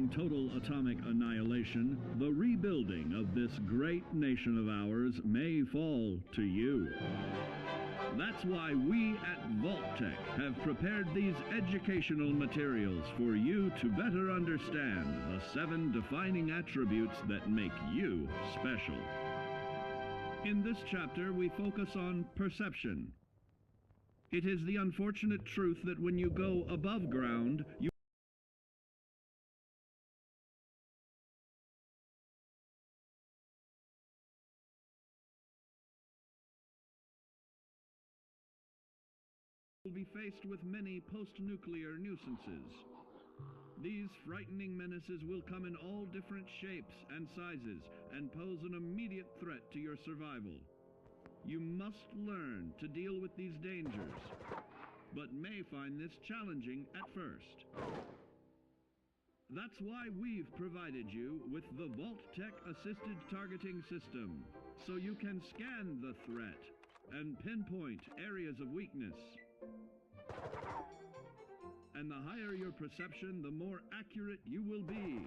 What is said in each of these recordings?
from total atomic annihilation, the rebuilding of this great nation of ours may fall to you. That's why we at Vault-Tec have prepared these educational materials for you to better understand the 7 defining attributes that make you special. In this chapter, we focus on perception. It is the unfortunate truth that when you go above ground, you will be faced with many post-nuclear nuisances. These frightening menaces will come in all different shapes and sizes and pose an immediate threat to your survival. You must learn to deal with these dangers, but may find this challenging at first. That's why we've provided you with the Vault-Tec Assisted Targeting System, so you can scan the threat and pinpoint areas of weakness. And the higher your perception, the more accurate you will be.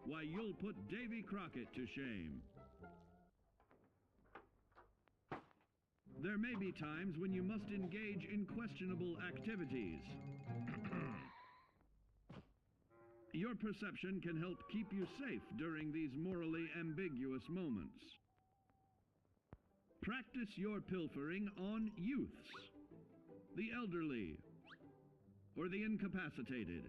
Why, you'll put Davy Crockett to shame. There may be times when you must engage in questionable activities. Your perception can help keep you safe during these morally ambiguous moments. Practice your pilfering on youths, the elderly, or the incapacitated.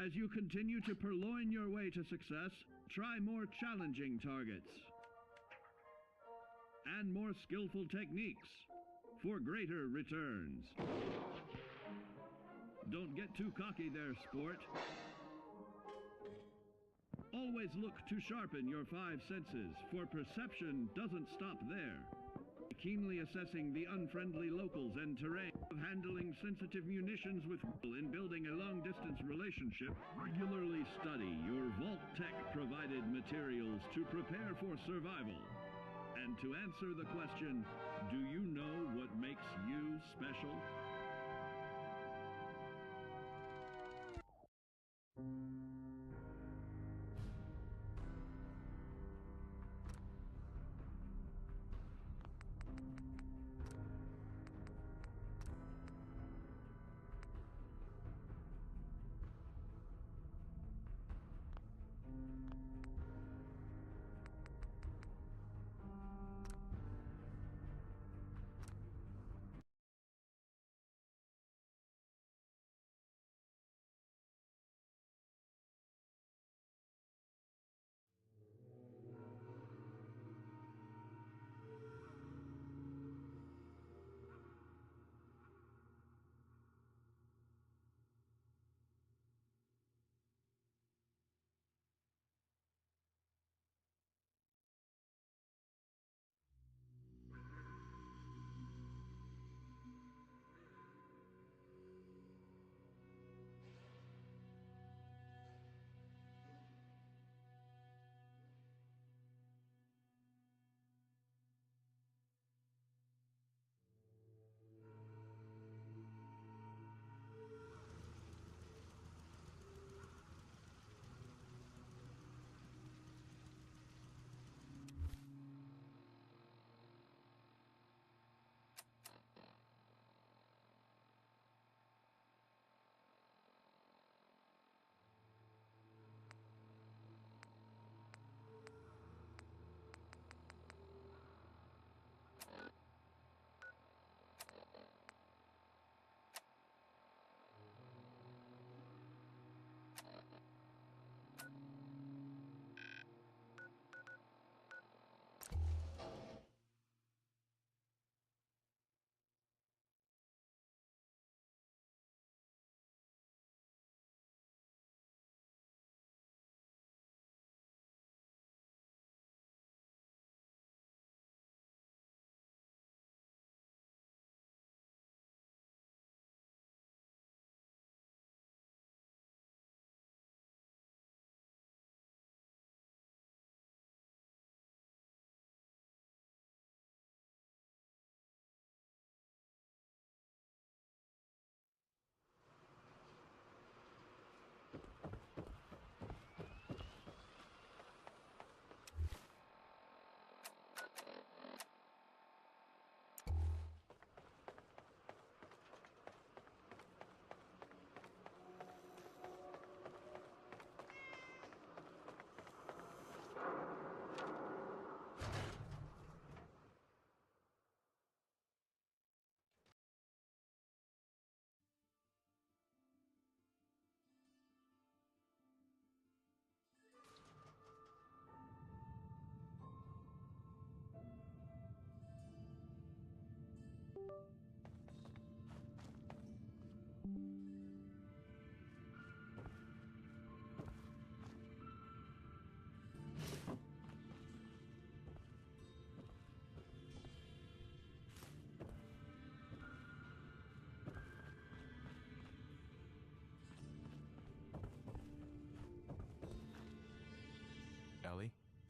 As you continue to purloin your way to success, try more challenging targets and more skillful techniques for greater returns. Don't get too cocky there, sport. Always look to sharpen your 5 senses, for perception doesn't stop there. Keenly assessing the unfriendly locals and terrain, of handling sensitive munitions with in building a long-distance relationship, regularly study your Vault-Tec provided materials to prepare for survival. And to answer the question, do you know what makes you special?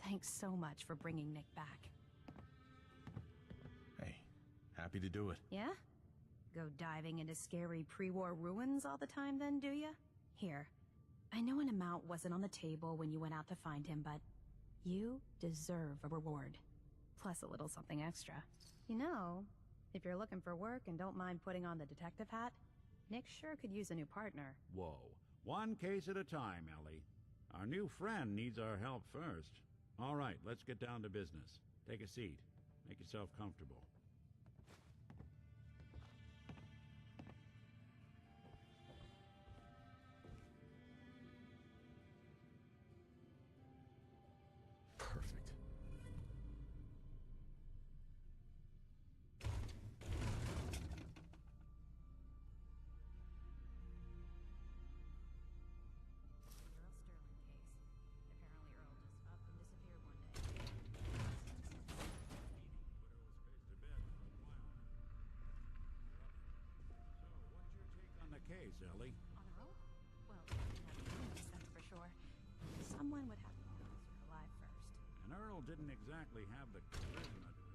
Thanks so much for bringing Nick back. Hey, happy to do it. Yeah? Go diving into scary pre-war ruins all the time then, do ya? Here, I know an amount wasn't on the table when you went out to find him, but you deserve a reward. Plus a little something extra. You know, if you're looking for work and don't mind putting on the detective hat, Nick sure could use a new partner. Whoa. One case at a time, Ellie. Our new friend needs our help first. All right, let's get down to business. Take a seat. Make yourself comfortable. Perfect. Case, Ellie. On Earl? Well, that's for sure. Someone would have to know if you're alive first. And Earl didn't exactly have the charisma to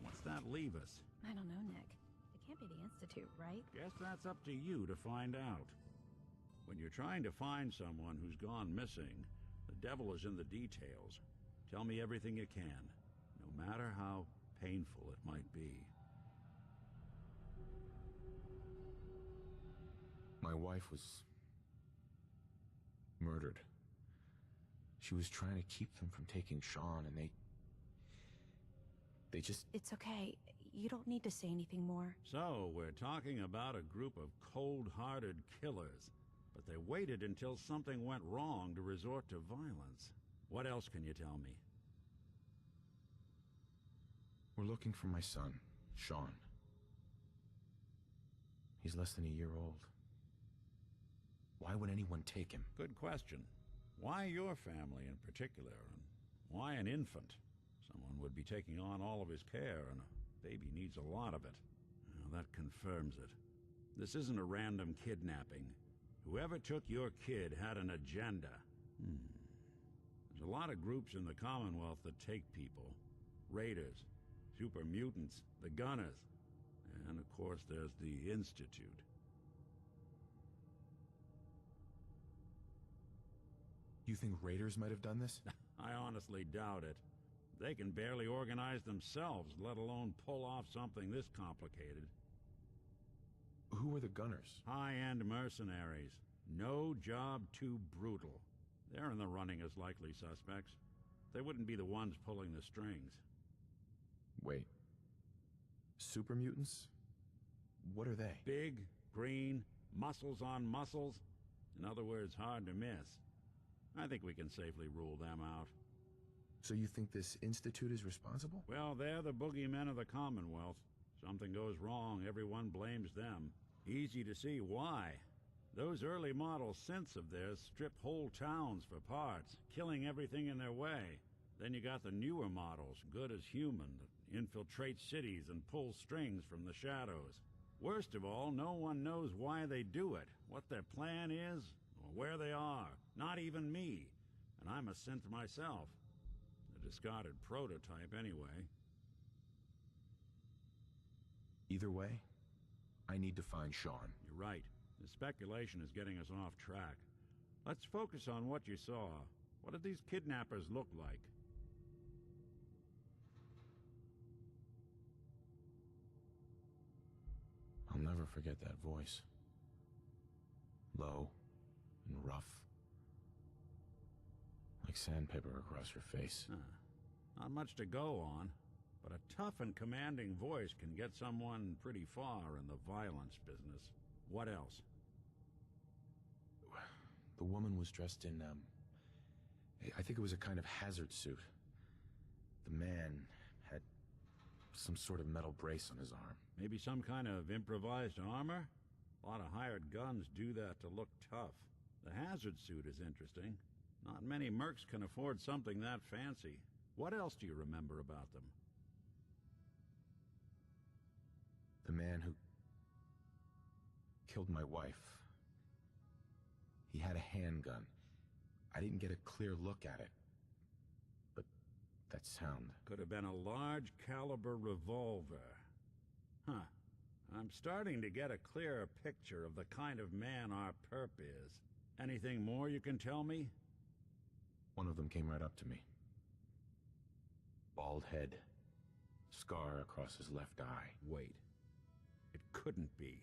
What's that leave us? I don't know, Nick. It can't be the Institute, right? Guess that's up to you to find out. When you're trying to find someone who's gone missing, the devil is in the details. Tell me everything you can, no matter how painful it might be. My wife was murdered. She was trying to keep them from taking Sean, and they just... It's okay. You don't need to say anything more. So, we're talking about a group of cold-hearted killers, but they waited until something went wrong to resort to violence. What else can you tell me? We're looking for my son, Sean. He's less than a year old. Why would anyone take him? Good question. Why your family in particular, and why an infant? Someone would be taking on all of his care, and a baby needs a lot of it. Well, that confirms it. This isn't a random kidnapping. Whoever took your kid had an agenda. There's a lot of groups in the Commonwealth that take people. Raiders, super mutants, the Gunners, and of course there's the Institute. You think raiders might have done this? I honestly doubt it. They can barely organize themselves, let alone pull off something this complicated. Who were the Gunners? High-end mercenaries. No job too brutal. They're in the running as likely suspects. They wouldn't be the ones pulling the strings. Wait. Super mutants? What are they? Big, green, muscles on muscles. In other words, hard to miss. I think we can safely rule them out. So you think this Institute is responsible? Well, they're the boogeymen of the Commonwealth. Something goes wrong, everyone blames them. Easy to see why. Those early model synths of theirs strip whole towns for parts, killing everything in their way. Then you got the newer models, good as human, that infiltrate cities and pull strings from the shadows. Worst of all, no one knows why they do it, what their plan is, or where they are. Not even me. And I'm a synth myself. A discarded prototype anyway. Either way, I need to find Sean. You're right. The speculation is getting us off track. Let's focus on what you saw. What did these kidnappers look like? I'll never forget that voice. Low and rough. Like sandpaper across your face. Not much to go on, but a tough and commanding voice can get someone pretty far in the violence business. What else? The woman was dressed in, I think it was a kind of hazard suit. The man had some sort of metal brace on his arm. Maybe some kind of improvised armor? A lot of hired guns do that to look tough. The hazard suit is interesting. Not many mercs can afford something that fancy. What else do you remember about them? The man who killed my wife. He had a handgun. I didn't get a clear look at it. But that sound... Could have been a large caliber revolver. Huh. I'm starting to get a clearer picture of the kind of man our perp is. Anything more you can tell me? One of them came right up to me. Bald head. Scar across his left eye. Wait. It couldn't be.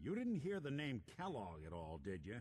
You didn't hear the name Kellogg at all, did you?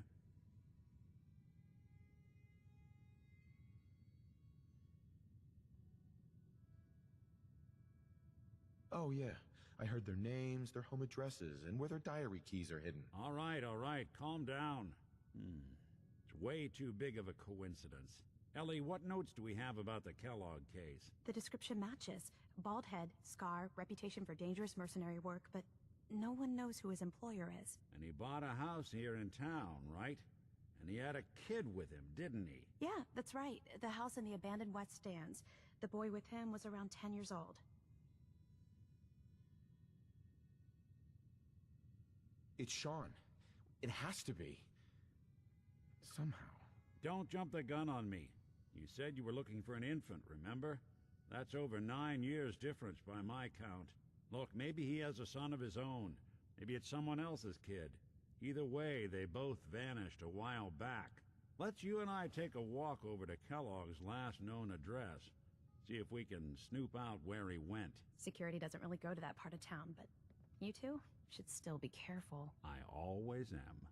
Oh, yeah. I heard their names, their home addresses, and where their diary keys are hidden. All right, calm down. It's way too big of a coincidence. Ellie, what notes do we have about the Kellogg case? The description matches. Bald head, scar, reputation for dangerous mercenary work, but no one knows who his employer is. And he bought a house here in town, right? And he had a kid with him, didn't he? Yeah, that's right. The house in the abandoned West Stands. The boy with him was around 10 years old. It's Sean. It has to be. Somehow. Don't jump the gun on me. You said you were looking for an infant, remember? That's over 9 years difference by my count. Look, maybe he has a son of his own. Maybe it's someone else's kid. Either way, they both vanished a while back. Let's you and I take a walk over to Kellogg's last known address. See if we can snoop out where he went. Security doesn't really go to that part of town, but you two should still be careful. I always am.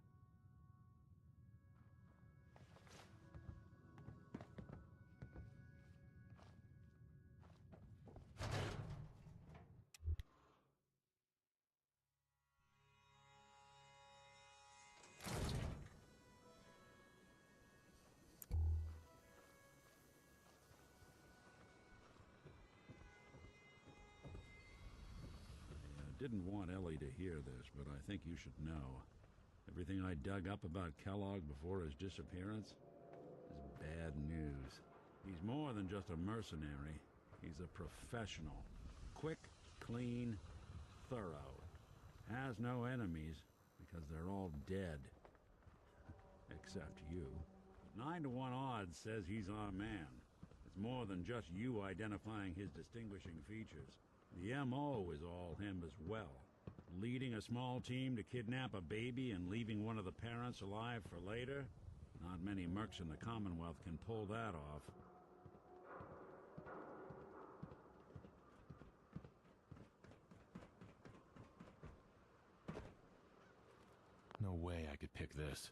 Didn't want Ellie to hear this, but I think you should know. Everything I dug up about Kellogg before his disappearance is bad news. He's more than just a mercenary. He's a professional. Quick, clean, thorough. Has no enemies because they're all dead. Except you. 9 to 1 odds says he's our man. It's more than just you identifying his distinguishing features. The M.O. is all him as well. Leading a small team to kidnap a baby and leaving one of the parents alive for later? Not many mercs in the Commonwealth can pull that off. No way I could pick this.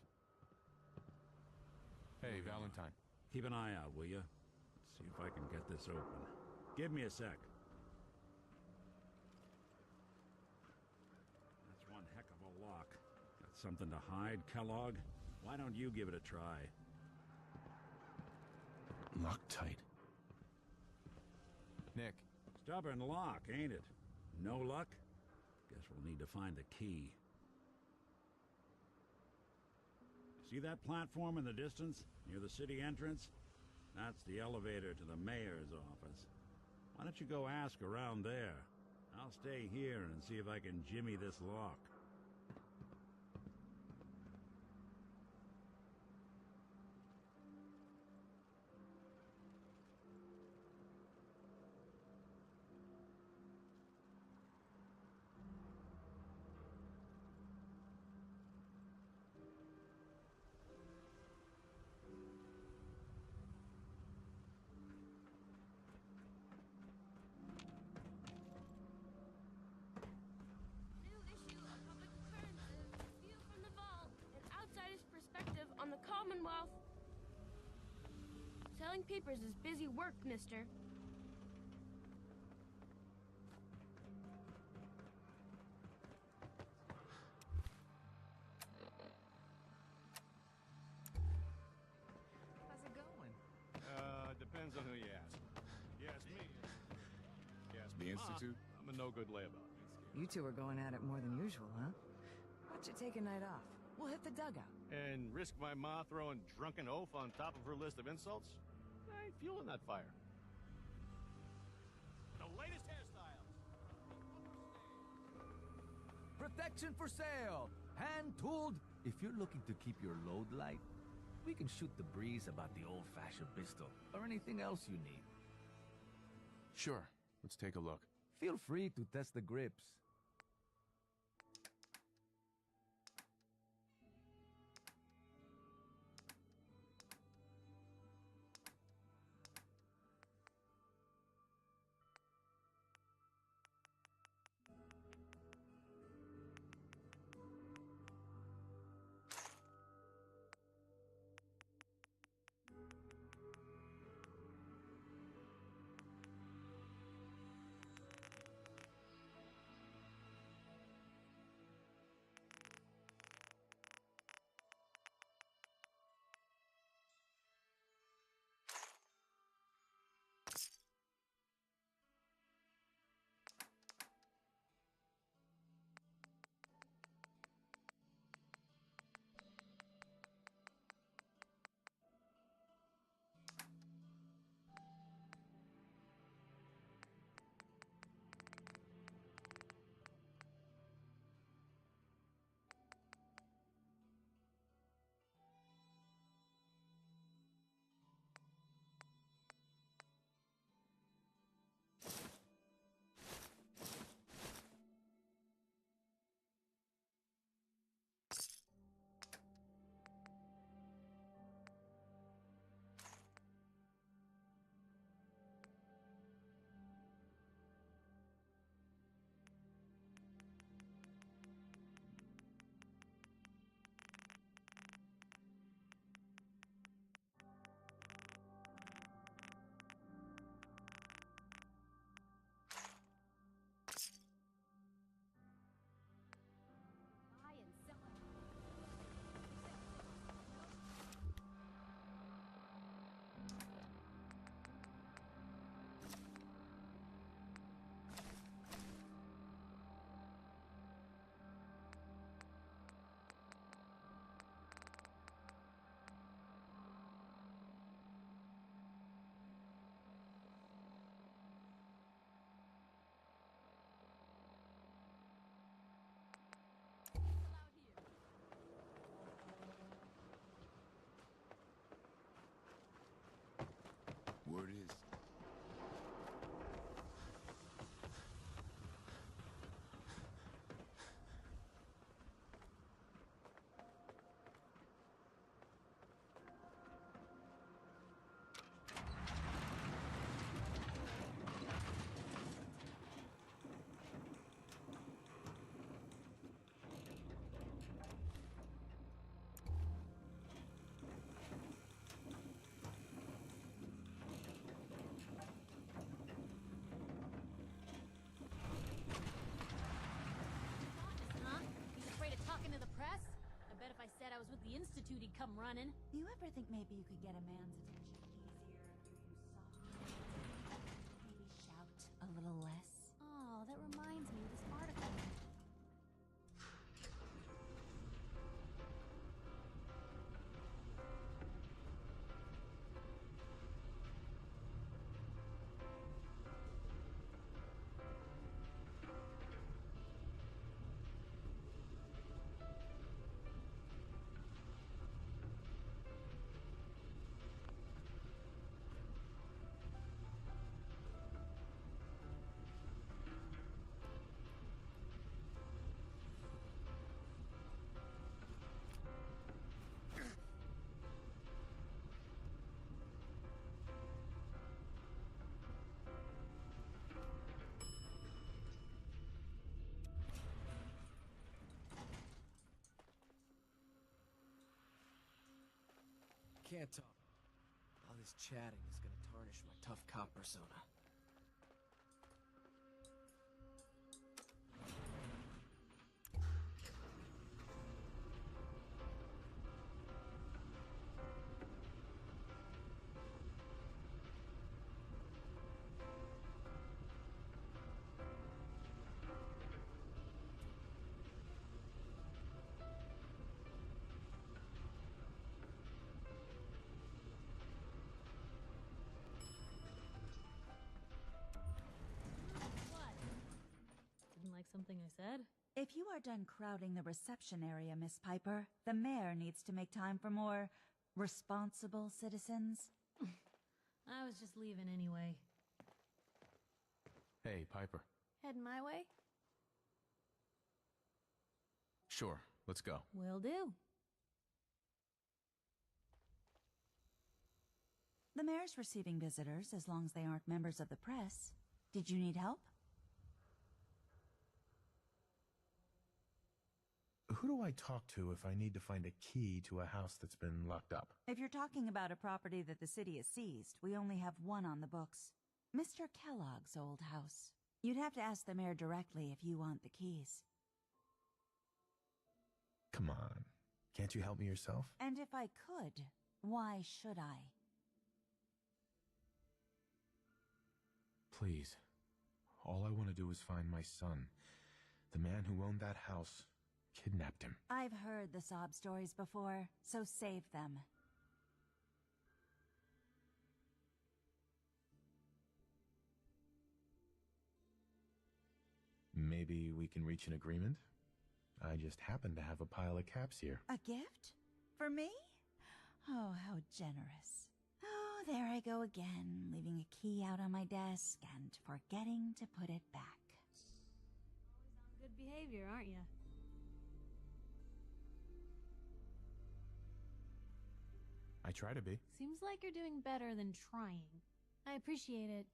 Hey, Valentine. Keep an eye out, will you? Let's see if I can get this open. Give me a sec. Heck of a lock. Got something to hide, Kellogg? Why don't you give it a try? Locked tight. Nick. Stubborn lock, ain't it? No luck? Guess we'll need to find the key. See that platform in the distance, near the city entrance? That's the elevator to the mayor's office. Why don't you go ask around there? I'll stay here and see if I can jimmy this lock. On the Commonwealth. Selling papers is busy work, mister. How's it going? Depends on who you ask. You ask me. You ask The me, Institute? I'm a no-good layabout. You two are going at it more than usual, huh? Why don't you take a night off? We'll hit the dugout. And risk my ma throwing drunken oaf on top of her list of insults? I ain't fueling that fire. The latest hairstyles. Protection for sale! Hand-tooled if you're looking to keep your load light. We can shoot the breeze about the old-fashioned pistol, or anything else you need. Sure. Let's take a look. Feel free to test the grips. Word is... I said I was with the Institute, he'd come running. Do you ever think maybe you could get a man's attention easier if you use soft words? Maybe shout a little less? Oh, that reminds me of this article. Can't talk. All this chatting is gonna tarnish my tough cop persona. Something I said? If you are done crowding the reception area, Miss Piper, the mayor needs to make time for more Responsible citizens? I was just leaving anyway. Hey, Piper. Heading my way? Sure, let's go. Will do. The mayor's receiving visitors as long as they aren't members of the press. Did you need help? Who do I talk to if I need to find a key to a house that's been locked up? If you're talking about a property that the city has seized, we only have one on the books. Mr. Kellogg's old house. You'd have to ask the mayor directly if you want the keys. Come on. Can't you help me yourself? And if I could, why should I? Please. All I want to do is find my son. The man who owned that house kidnapped him. I've heard the sob stories before, so save them. Maybe we can reach an agreement? I just happen to have a pile of caps here. A gift? For me? Oh, how generous. Oh, there I go again, leaving a key out on my desk and forgetting to put it back. Always on good behavior, aren't you? I try to be. Seems like you're doing better than trying. I appreciate it.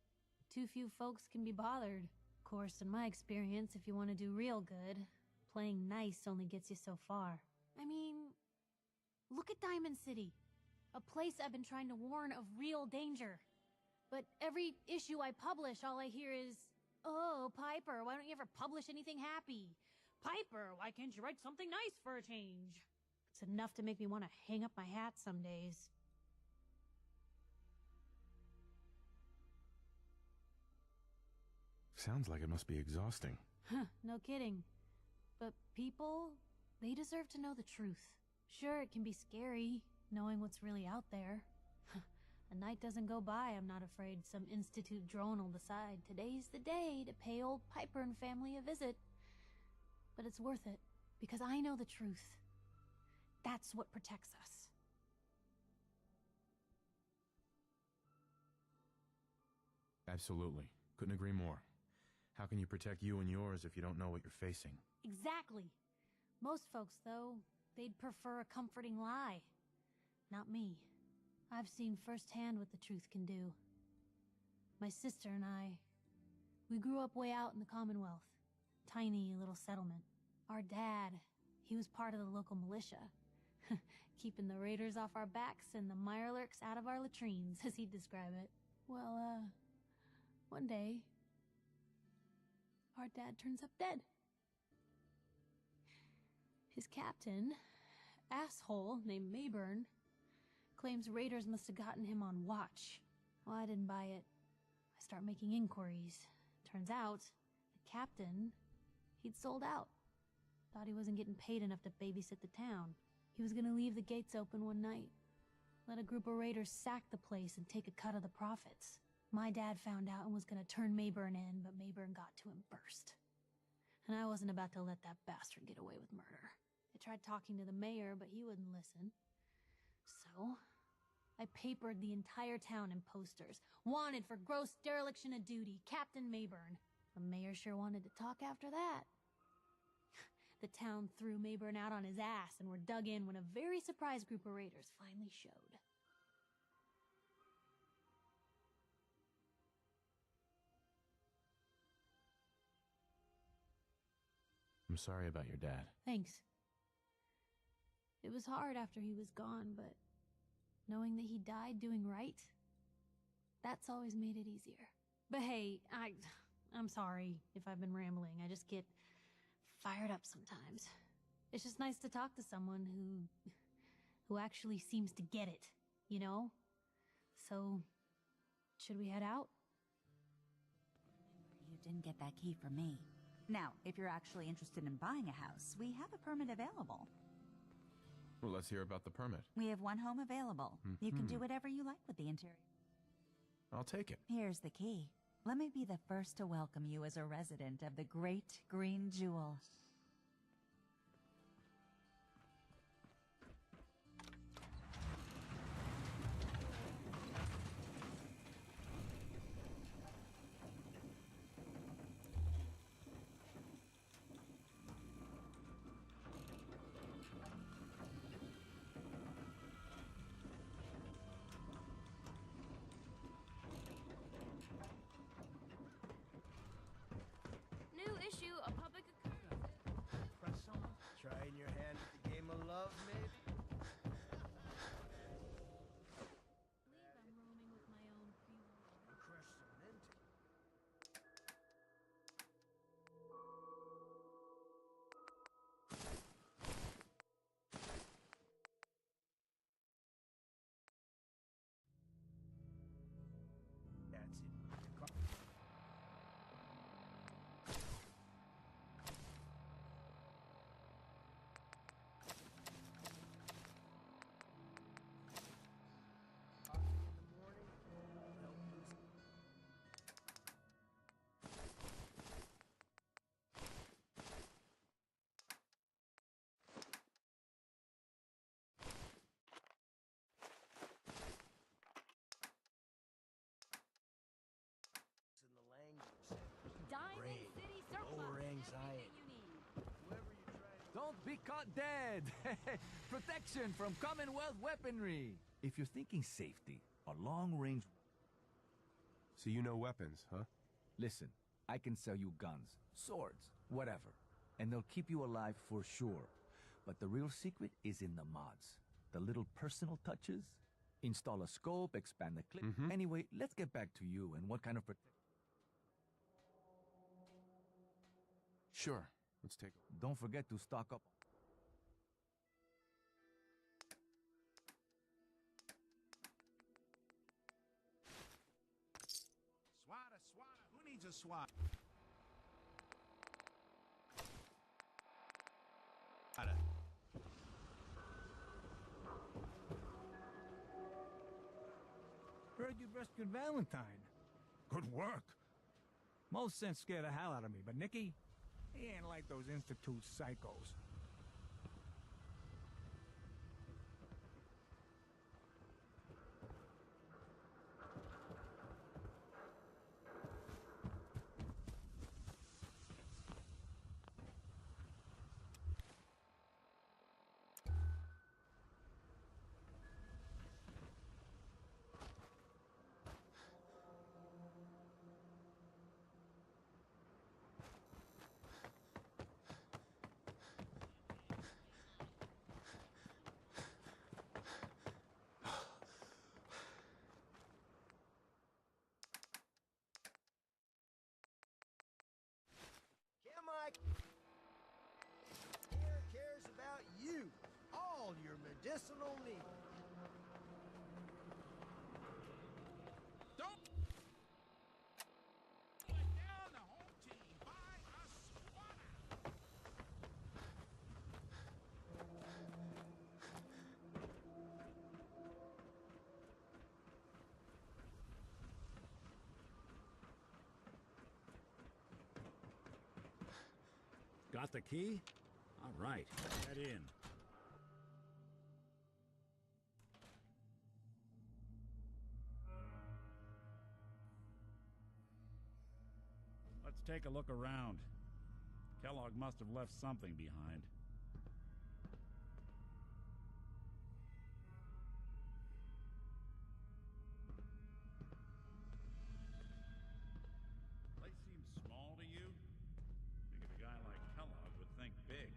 Too few folks can be bothered. Of course, in my experience, if you want to do real good, playing nice only gets you so far. I mean, look at Diamond City. A place I've been trying to warn of real danger. But every issue I publish, all I hear is, "Oh, Piper, why don't you ever publish anything happy? Piper, why can't you write something nice for a change?" It's enough to make me want to hang up my hat some days. Sounds like it must be exhausting. Huh, no kidding. But people, they deserve to know the truth. Sure, it can be scary, knowing what's really out there. A night doesn't go by, I'm not afraid some Institute drone will decide today's the day to pay old Piper and family a visit. But it's worth it, because I know the truth. That's what protects us. Absolutely. Couldn't agree more. How can you protect you and yours if you don't know what you're facing? Exactly. Most folks, though, they'd prefer a comforting lie. Not me. I've seen firsthand what the truth can do. My sister and I, we grew up way out in the Commonwealth. Tiny little settlement. Our dad, he was part of the local militia. Keeping the raiders off our backs and the mirelurks out of our latrines, as he'd describe it. Well, one day, our dad turns up dead. His captain, asshole named Mayburn, claims raiders must have gotten him on watch. Well, I didn't buy it. I start making inquiries. Turns out, the captain, he'd sold out. Thought he wasn't getting paid enough to babysit the town. He was gonna leave the gates open one night. Let a group of raiders sack the place and take a cut of the profits. My dad found out and was gonna turn Mayburn in, but Mayburn got to him first. And I wasn't about to let that bastard get away with murder. I tried talking to the mayor, but he wouldn't listen. So, I papered the entire town in posters. Wanted for gross dereliction of duty, Captain Mayburn. The mayor sure wanted to talk after that. The town threw Mayburn out on his ass and were dug in when a very surprised group of raiders finally showed. I'm sorry about your dad. Thanks. It was hard after he was gone, but knowing that he died doing right, that's always made it easier. But hey, I'm sorry if I've been rambling. I just get fired up sometimes. It's just nice to talk to someone who actually seems to get it, you know? So, should we head out? You didn't get that key from me. Now, if you're actually interested in buying a house, we have a permit available. Well, let's hear about the permit. We have one home available. You can do whatever you like with the interior. I'll take it. Here's the key. Let me be the first to welcome you as a resident of the Great Green Jewel. issue a public occurrence. Press someone? Trying your hand at the game of love, maybe? I'm roaming with my own Crushed cement. That's it. Diamond City surplus. Lower anxiety. Don't be caught dead! Protection from Commonwealth weaponry! If you're thinking safety, a long-range... So you know weapons, huh? Listen, I can sell you guns, swords, whatever. And they'll keep you alive for sure. But the real secret is in the mods. The little personal touches. Install a scope, expand the clip. Anyway, let's get back to you and what kind of protection... Sure. Let's take a... Don't forget to stock up. Swatter. Who needs a SWAT? Heard you rescued Valentine. Good work. Most sense scared the hell out of me, but Nicky, he ain't like those Institute psychos. Cares about you, all your medicinal needs. Don't let down the home team by a SWAtter. Got the key? All right, head in. Let's take a look around. Kellogg must have left something behind. Place seems small to you? Figured a guy like Kellogg would think big.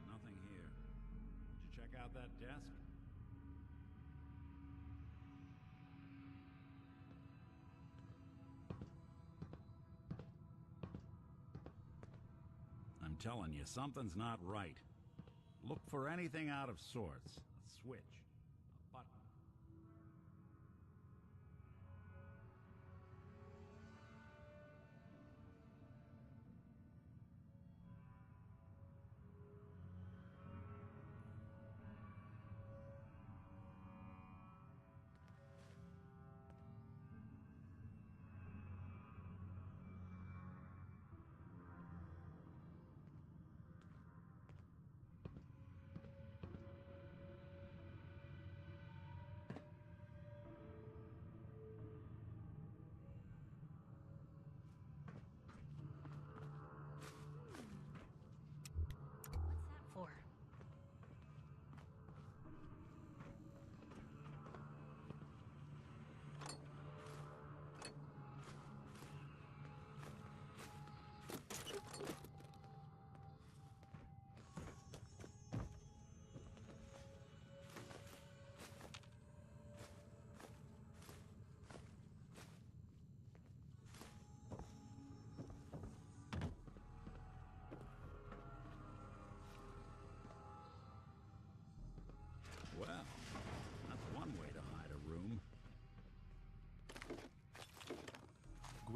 Nothing here. Did you check out that desk? I'm telling you, something's not right. Look for anything out of sorts. A switch, a button.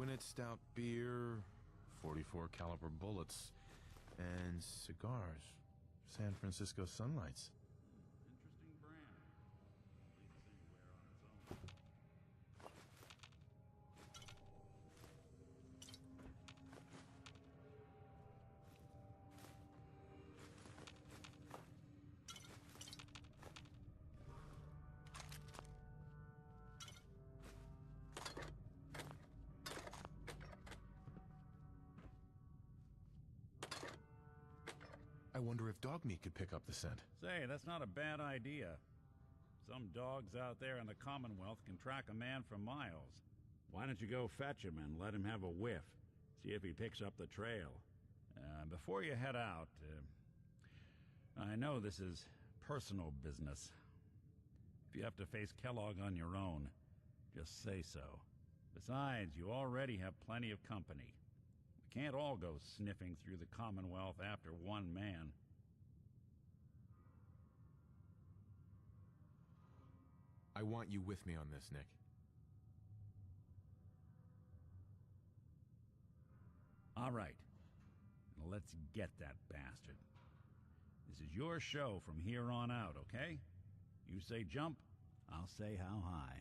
Gwinnett stout beer, 44 caliber bullets, and cigars. San Francisco Sunlights. Interesting brand. Leaves anywhere on its own. I wonder if dog meat could pick up the scent. Say, that's not a bad idea. Some dogs out there in the Commonwealth can track a man for miles. Why don't you go fetch him and let him have a whiff? See if he picks up the trail. Before you head out, I know this is personal business. If you have to face Kellogg on your own, just say so. Besides, you already have plenty of company. We can't all go sniffing through the Commonwealth after one man. I want you with me on this, Nick. All right. Now let's get that bastard. This is your show from here on out, okay? You say jump, I'll say how high.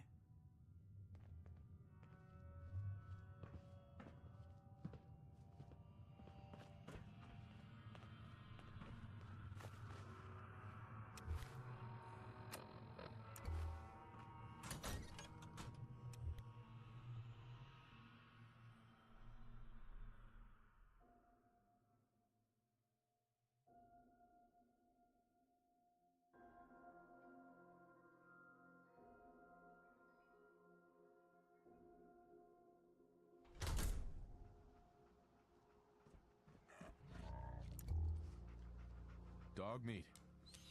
Dog meat.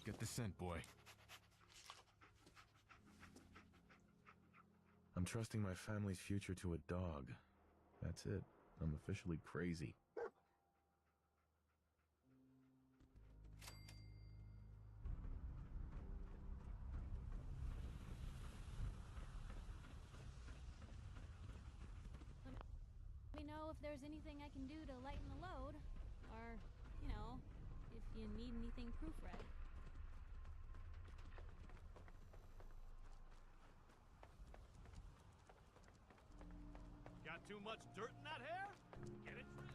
Get the scent, boy. I'm trusting my family's future to a dog. That's it. I'm officially crazy. Let me know if there's anything I can do to lighten the load. Or, you know, if you need anything proofread. Got too much dirt in that hair? Get it trimmed.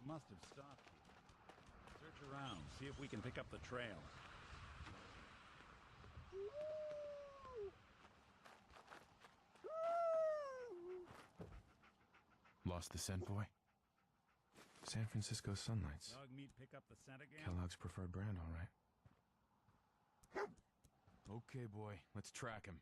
Must have stopped here. Search around, see if we can pick up the trail. Lost the scent, boy? San Francisco Sunlights. Dog meat pick up the scent again? Kellogg's preferred brand, all right. Okay, boy, let's track him.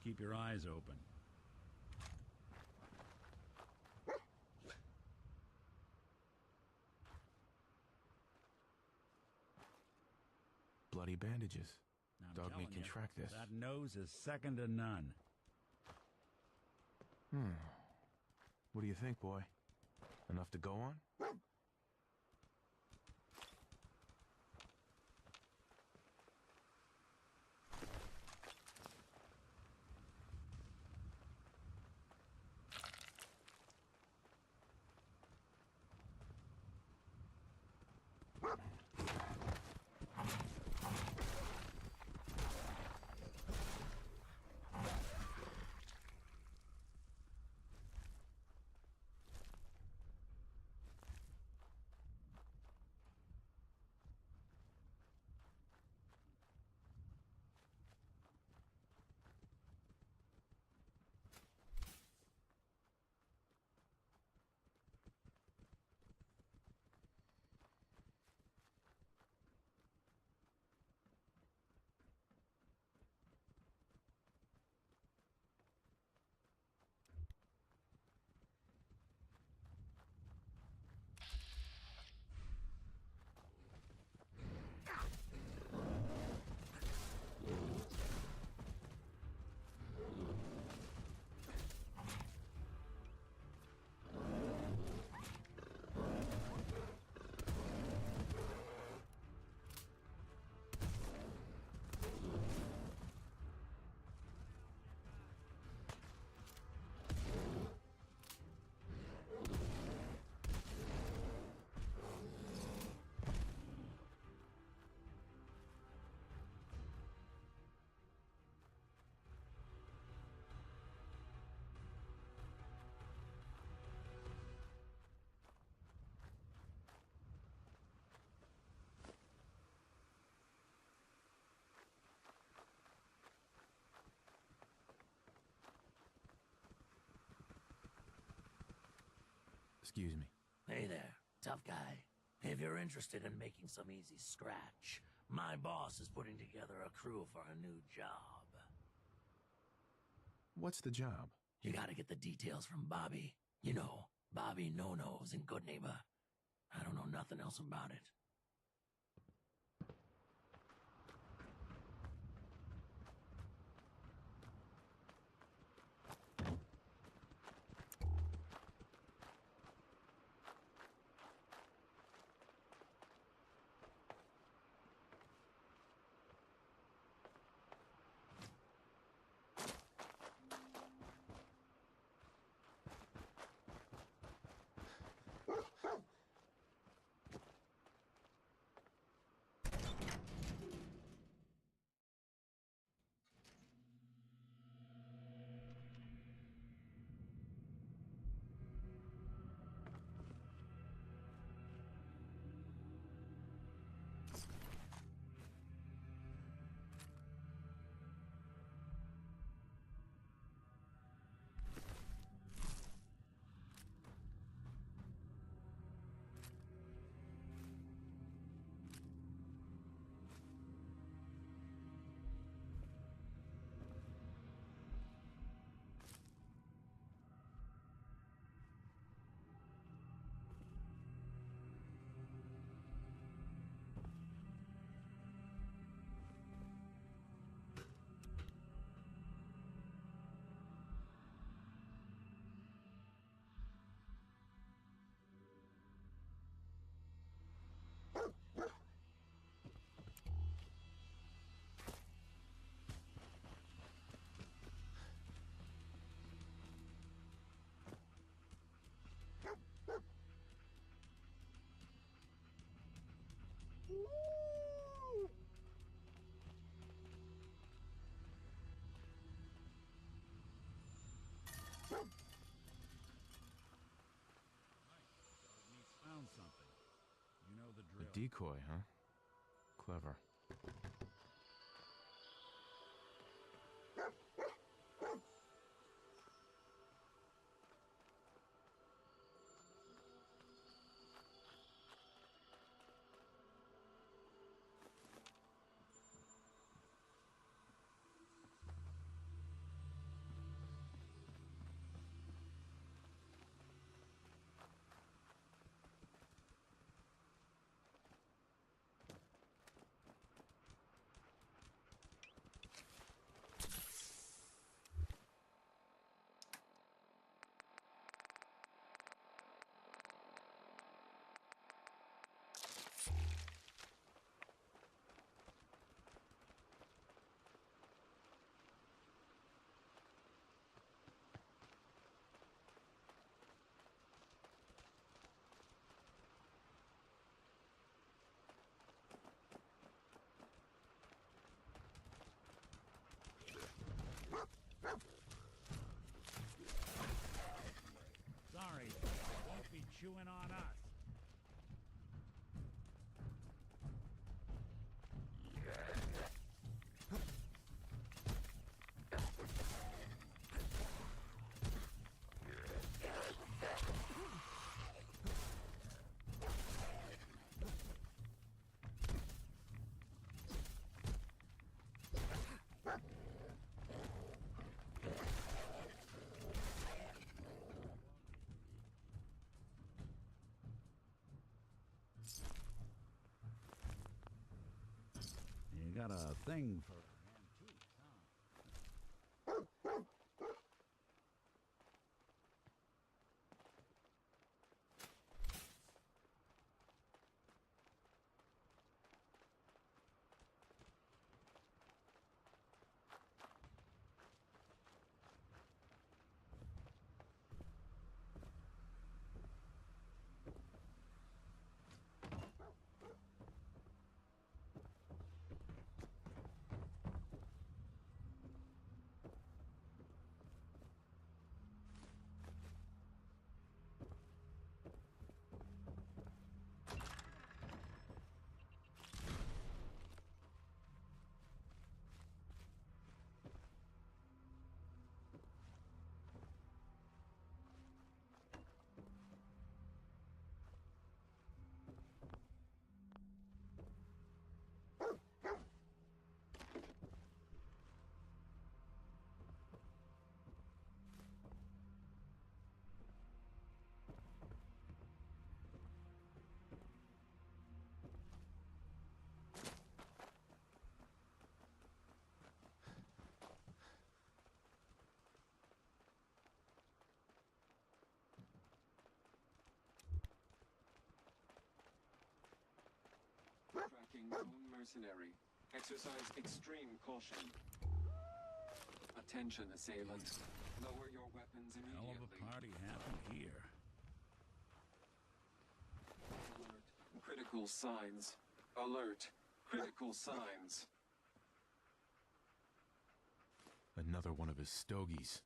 keep your eyes open. Bloody bandages. Now, I'm Dog meat telling can you, track this. That nose is second to none. What do you think, boy? Enough to go on? Excuse me. Hey there, tough guy. If you're interested in making some easy scratch, my boss is putting together a crew for a new job. What's the job? You gotta get the details from Bobby. You know, Bobby No-Nose in Good Neighbor. I don't know nothing else about it. Found something. You know the drill. A decoy, huh? Clever. coming on us. You got a thing for antiques, huh? Tracking lone mercenary. Exercise extreme caution. Attention, assailant. Lower your weapons immediately. Hell of a party happened here. Alert. Critical signs. Alert. Critical signs. Another one of his stogies.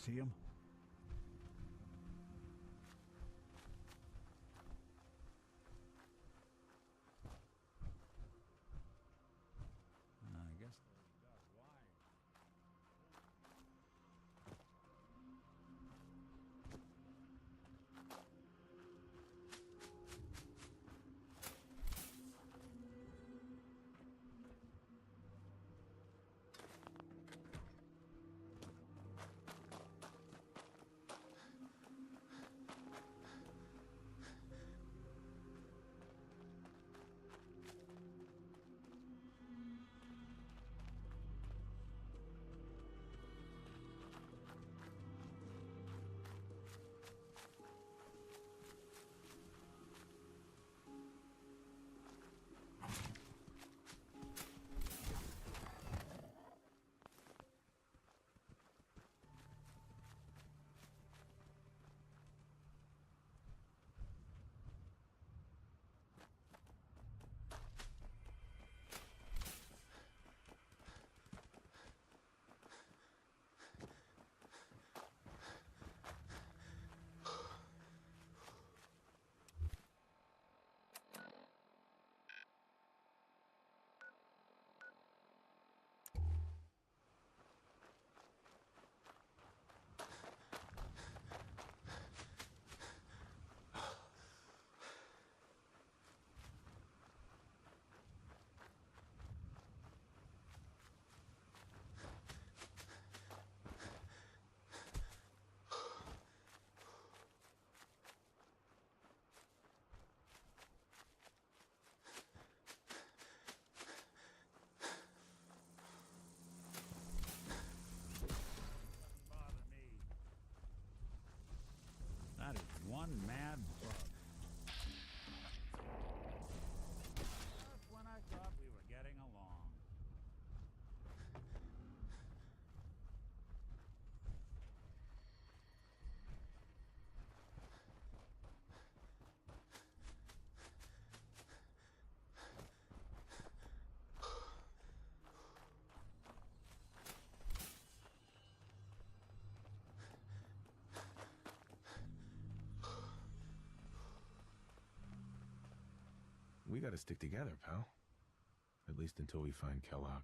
See him? I guess that's why. one mad bug. Just when I thought we were getting along. We gotta stick together, pal. At least until we find Kellogg.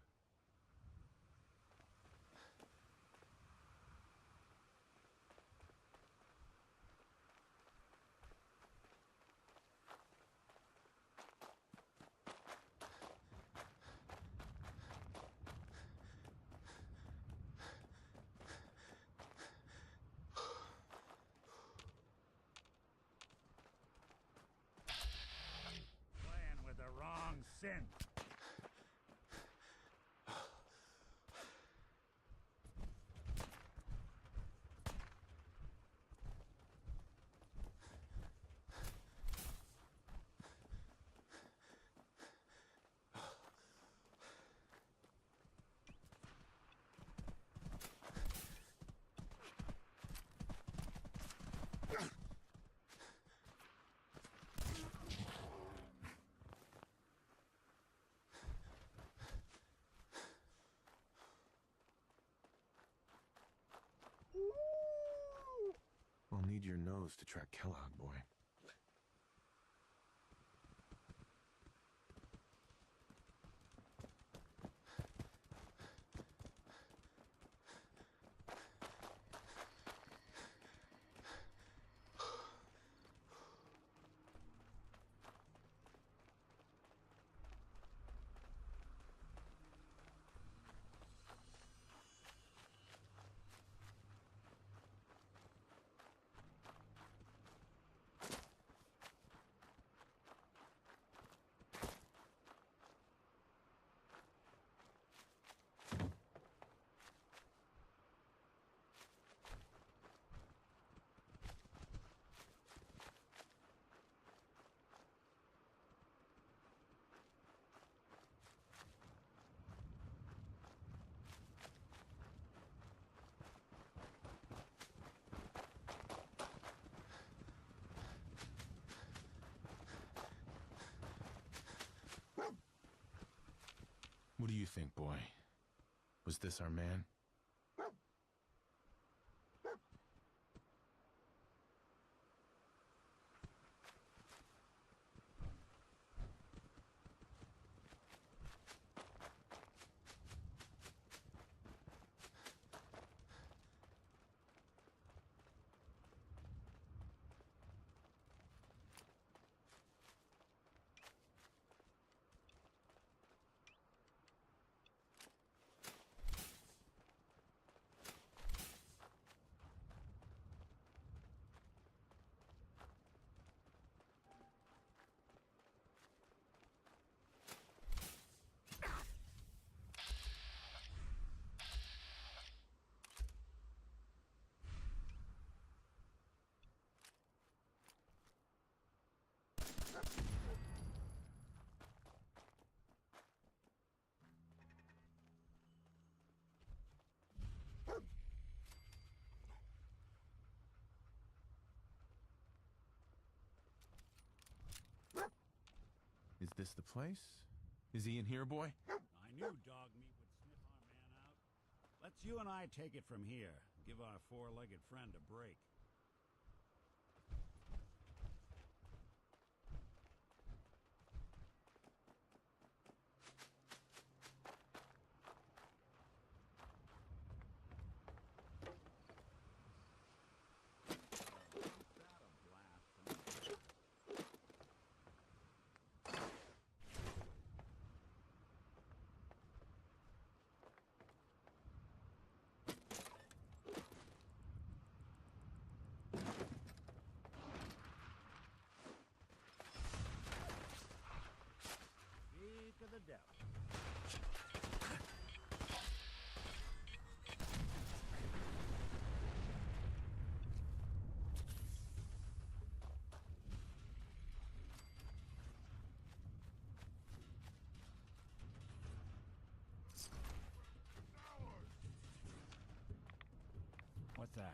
Playing with the wrong synth. We'll need your nose to track Kellogg, boy. What do you think, boy? Was this our man? Is this the place? Is he in here, boy? I knew dog meat would sniff our man out. Let's you and I take it from here. Give our four-legged friend a break. that.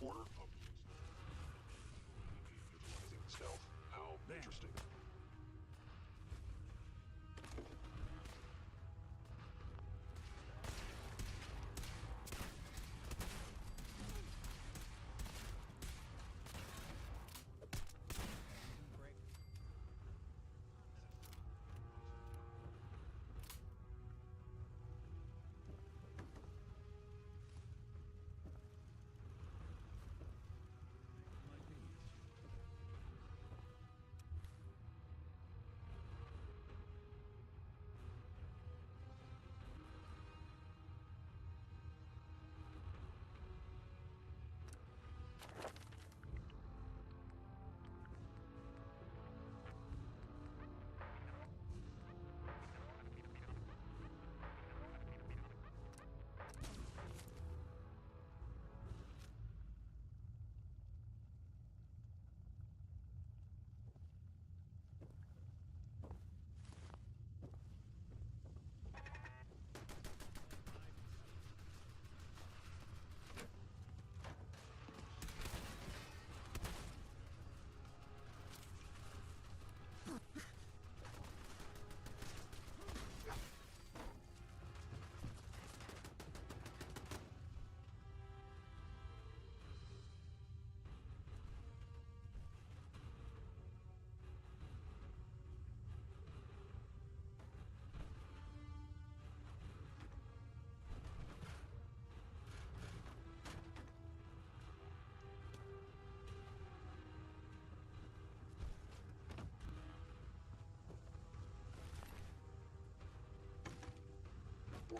Order of utilizing stealth. How interesting.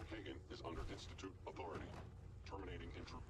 Hagen is under Institute authority. Terminating intrusion.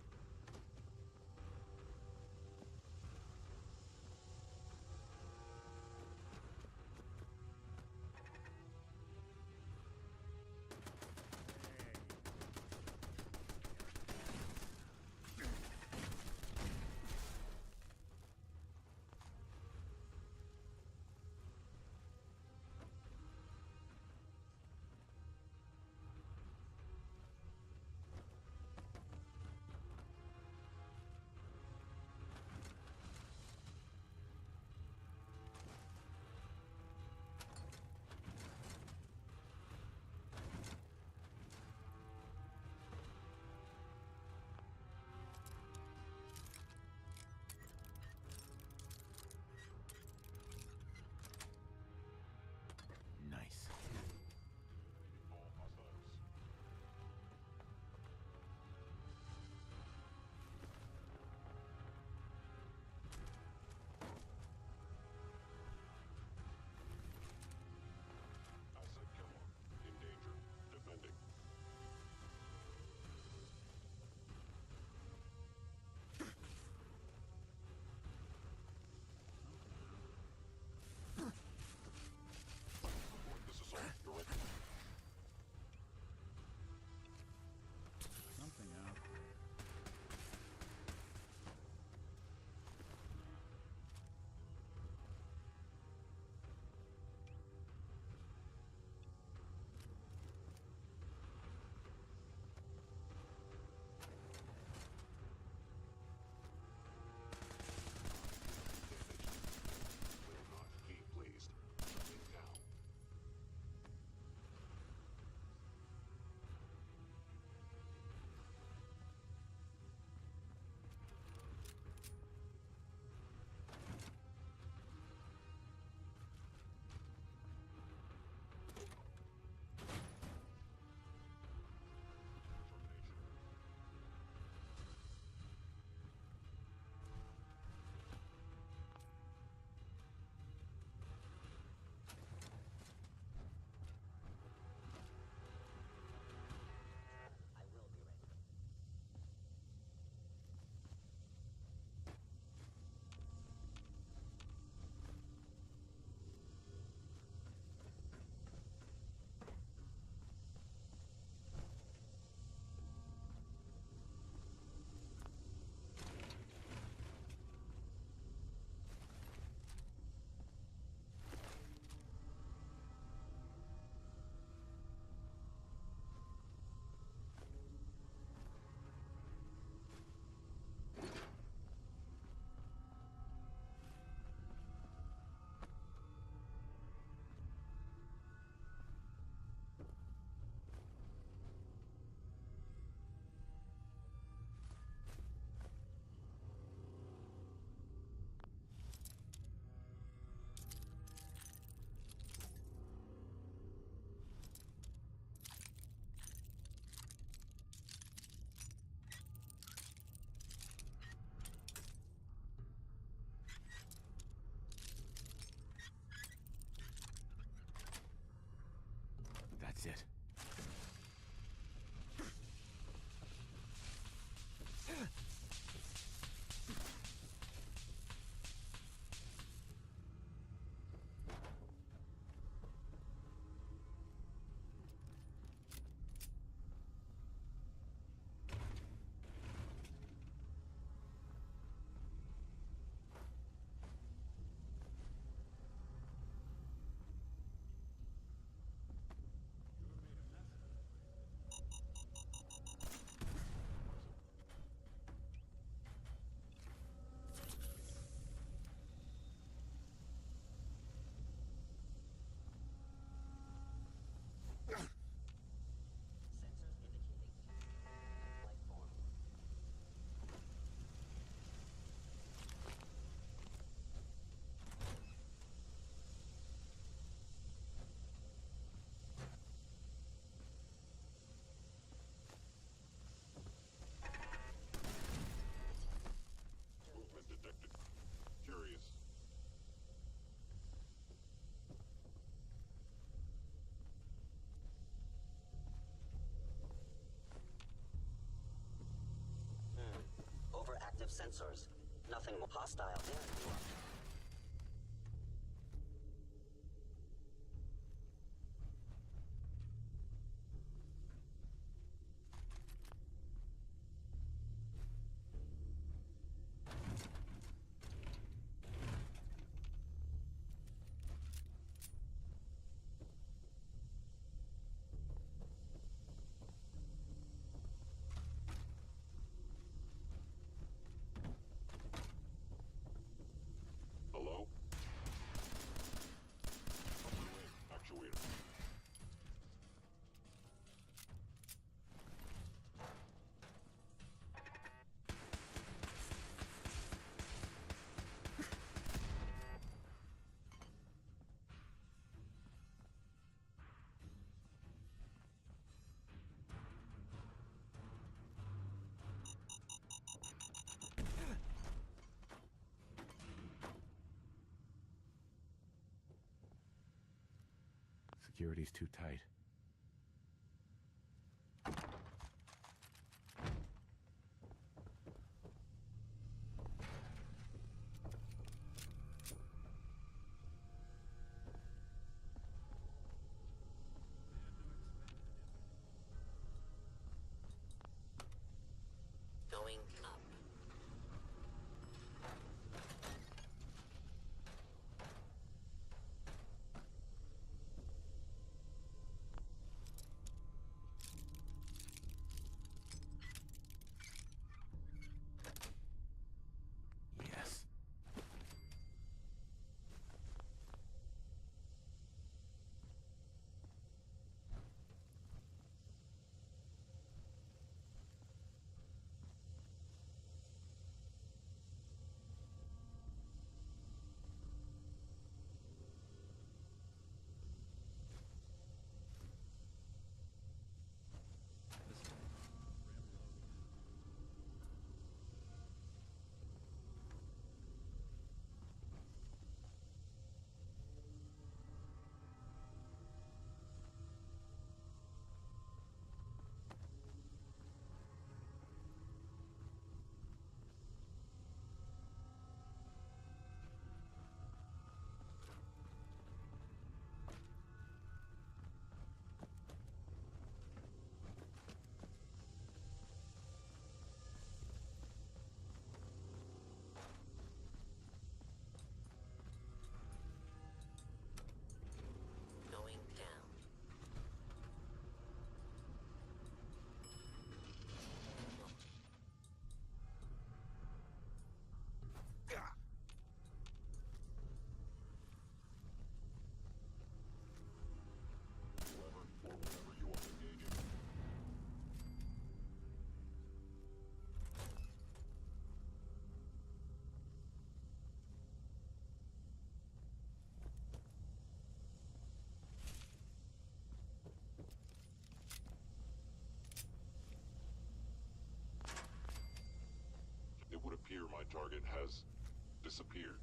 sensors. Nothing hostile there. Hello? Actuator. Security's too tight. Going up. Yes. Going down. Whoever or whatever you are engaging. It would appear my target has disappeared.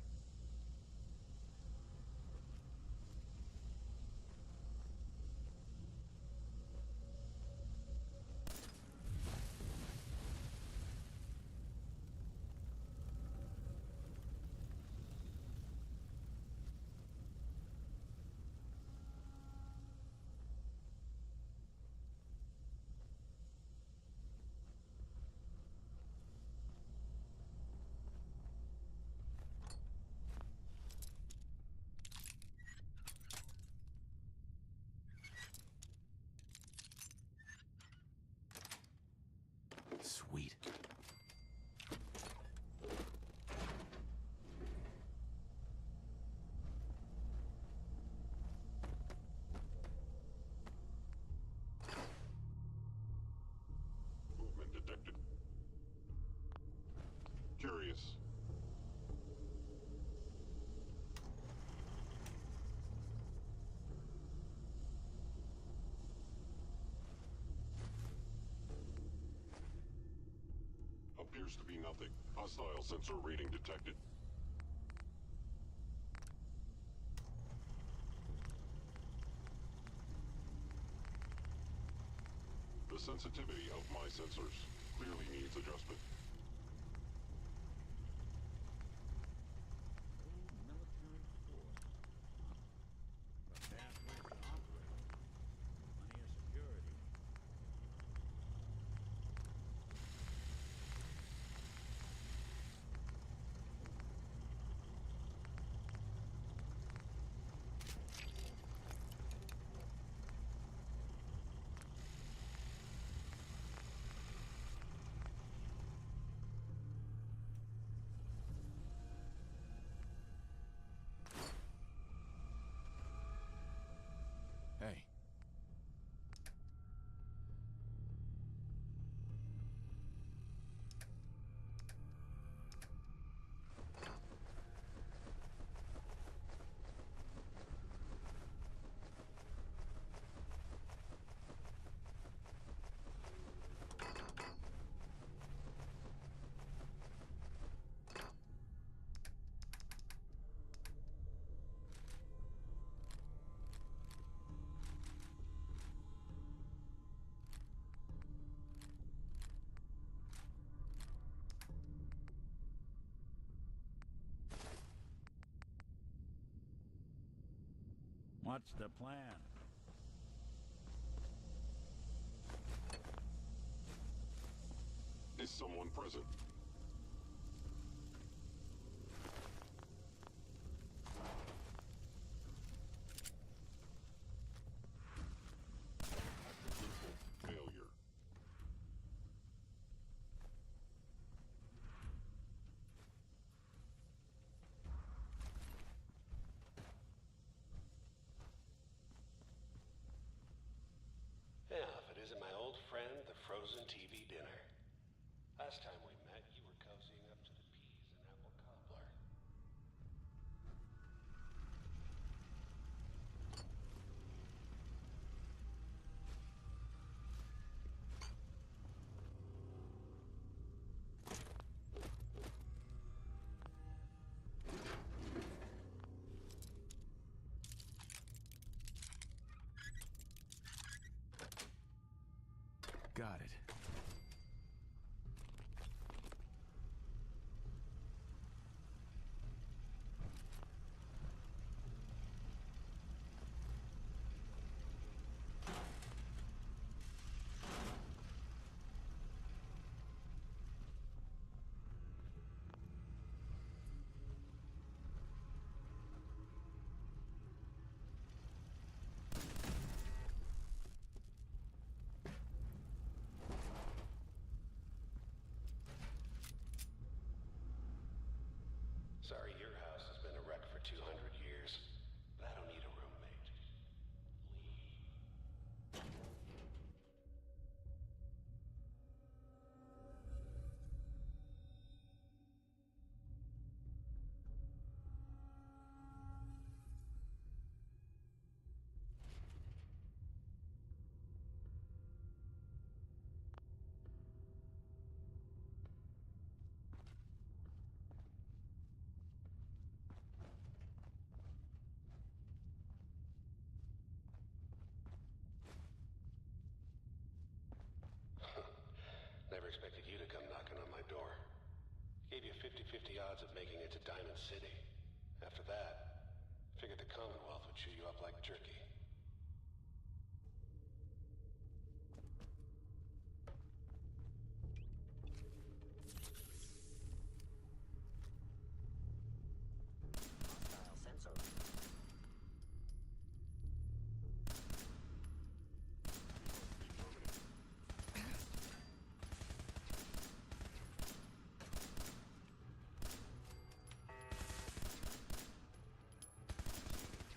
Sweet. Movement detected. Curious. Appears to be nothing. Hostile sensor reading detected. The sensitivity of my sensors clearly needs adjustment. What's the plan? Is someone present? Failure. Yeah, if it isn't my old friend, the frozen TV dinner. Last time we met, you were cozying up to the peas and apple cobbler. Got it. Sorry your house has been a wreck for 200 years, but I don't need a roommate. Never expected you to come knocking on my door. Gave you 50-50 odds of making it to Diamond City. After that, figured the Commonwealth would chew you up like jerky. Hostile sensor.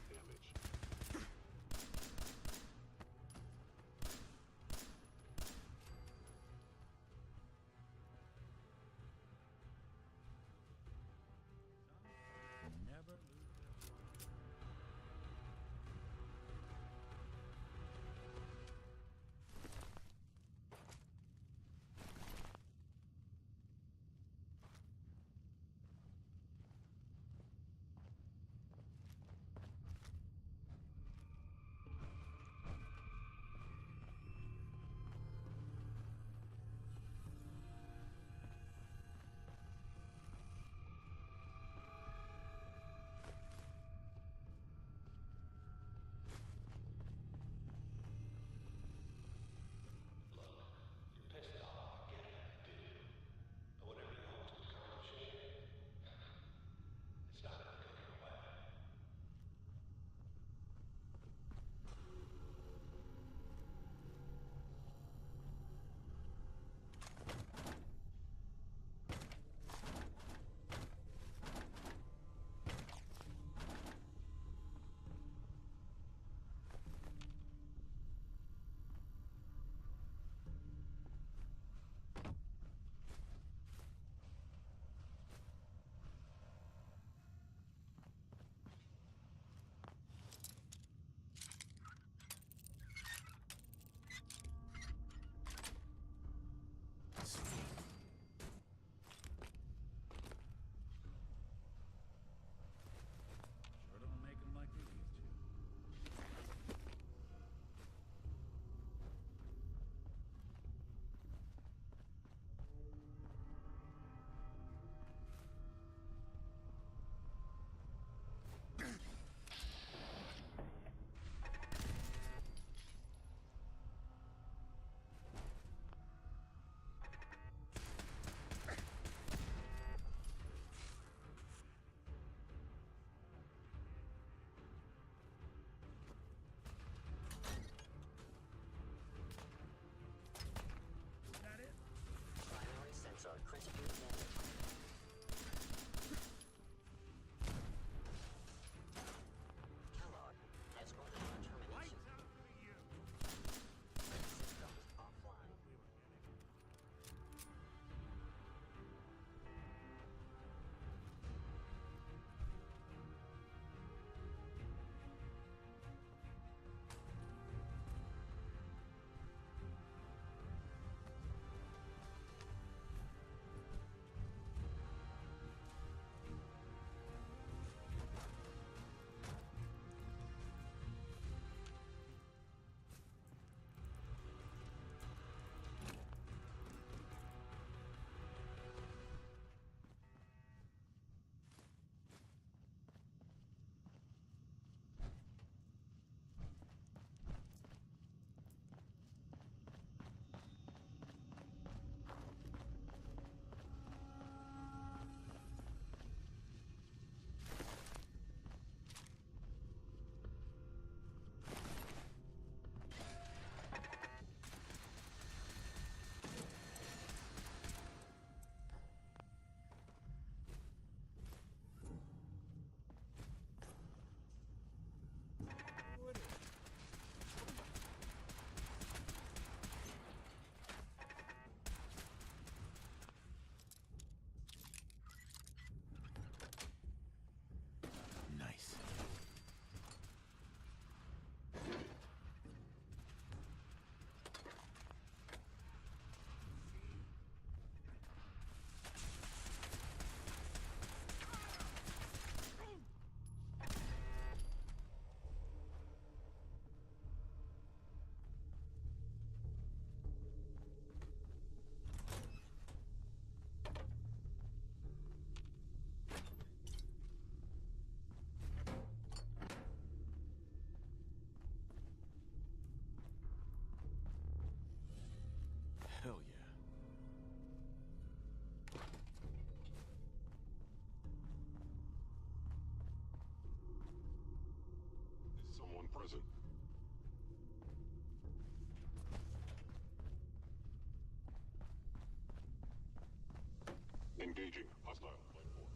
Damage. present. Engaging hostile life form.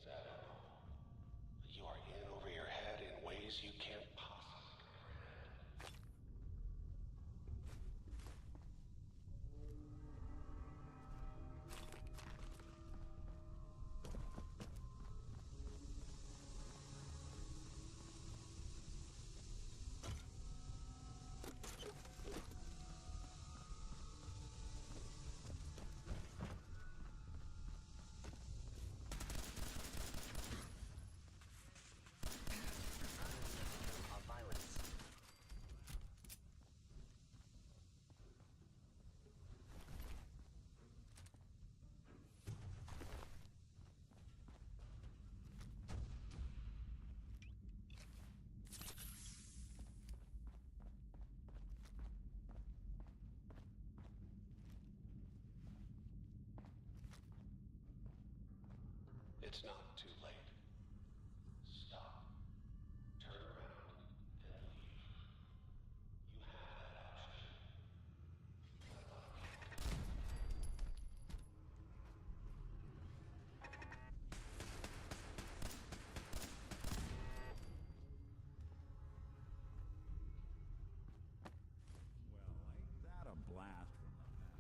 Down. You are in over your head in ways you can't possibly comprehend. Of violence. It's not too late. Stop. Turn around and leave. You have that option. Well, ain't that a blast from the past?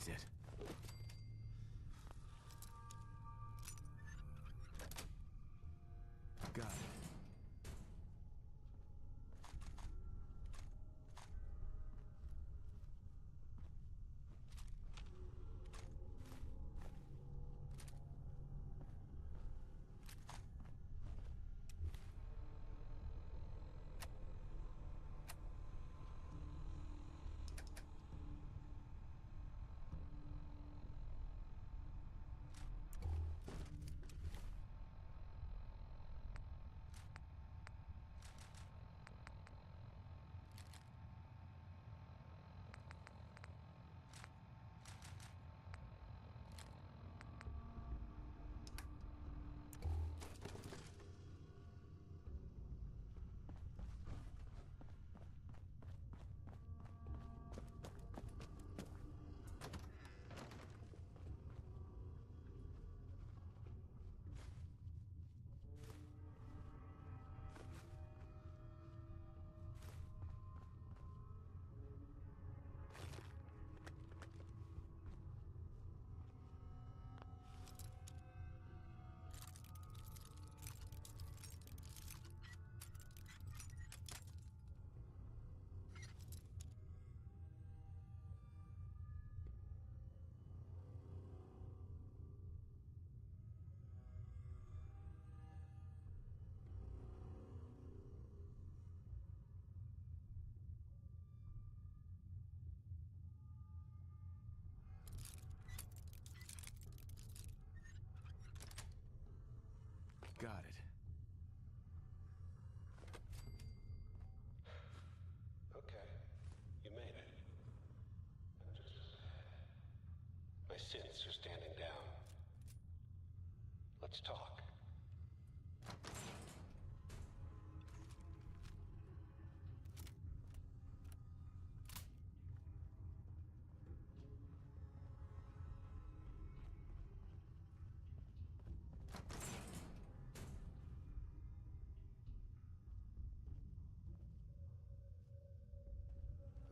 That's it. Got it. Got it. Okay, you made it. My sins are standing down. Let's talk.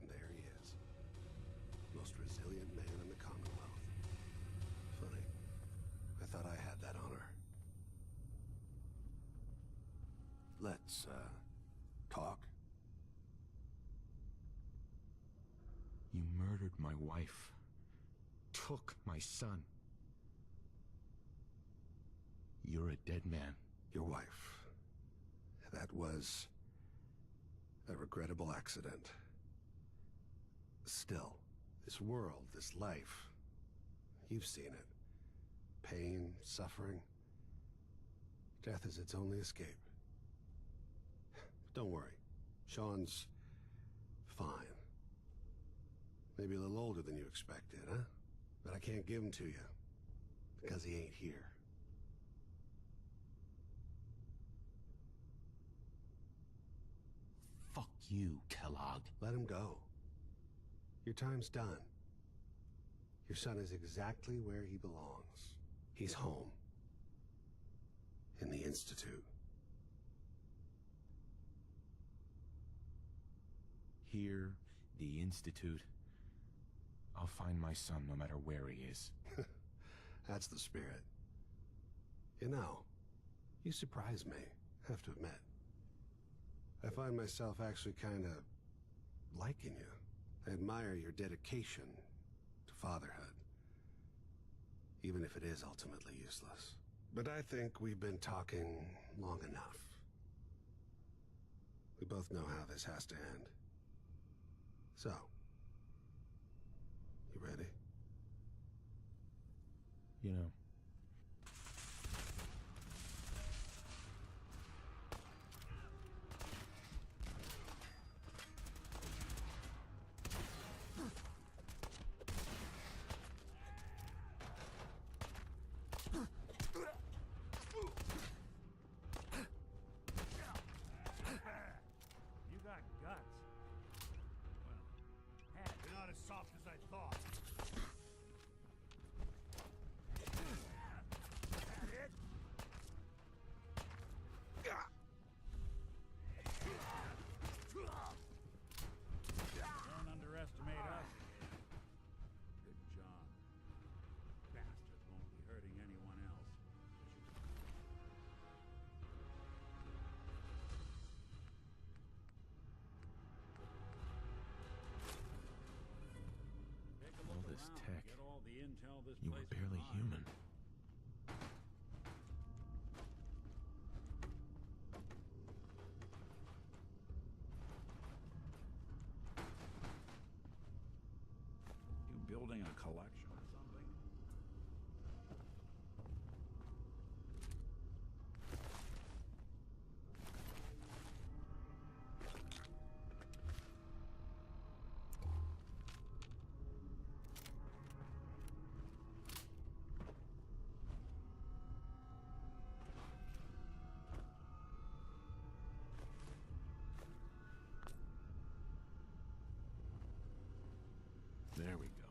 And there he is. Most resilient man in the Commonwealth. Funny. I thought I had that honor. Let's, talk. You murdered my wife. Took my son. You're a dead man. Your wife. That was a regrettable accident. Still, this world, this life, you've seen it. Pain, suffering. Death is its only escape. Don't worry. Sean's fine. Maybe a little older than you expected, huh? But I can't give him to you, because he ain't here. Fuck you, Kellogg. Let him go. Your time's done. Your son is exactly where he belongs. He's home. In the Institute. Here, the Institute. I'll find my son no matter where he is. That's the spirit. You know, you surprise me, I have to admit. I find myself actually kind of liking you. I admire your dedication to fatherhood, even if it is ultimately useless. But I think we've been talking long enough. We both know how this has to end. So, you ready? You know. You got guts. Well, you're not as soft as I thought. tell this You place were barely was human. You building a collection or something? There we go.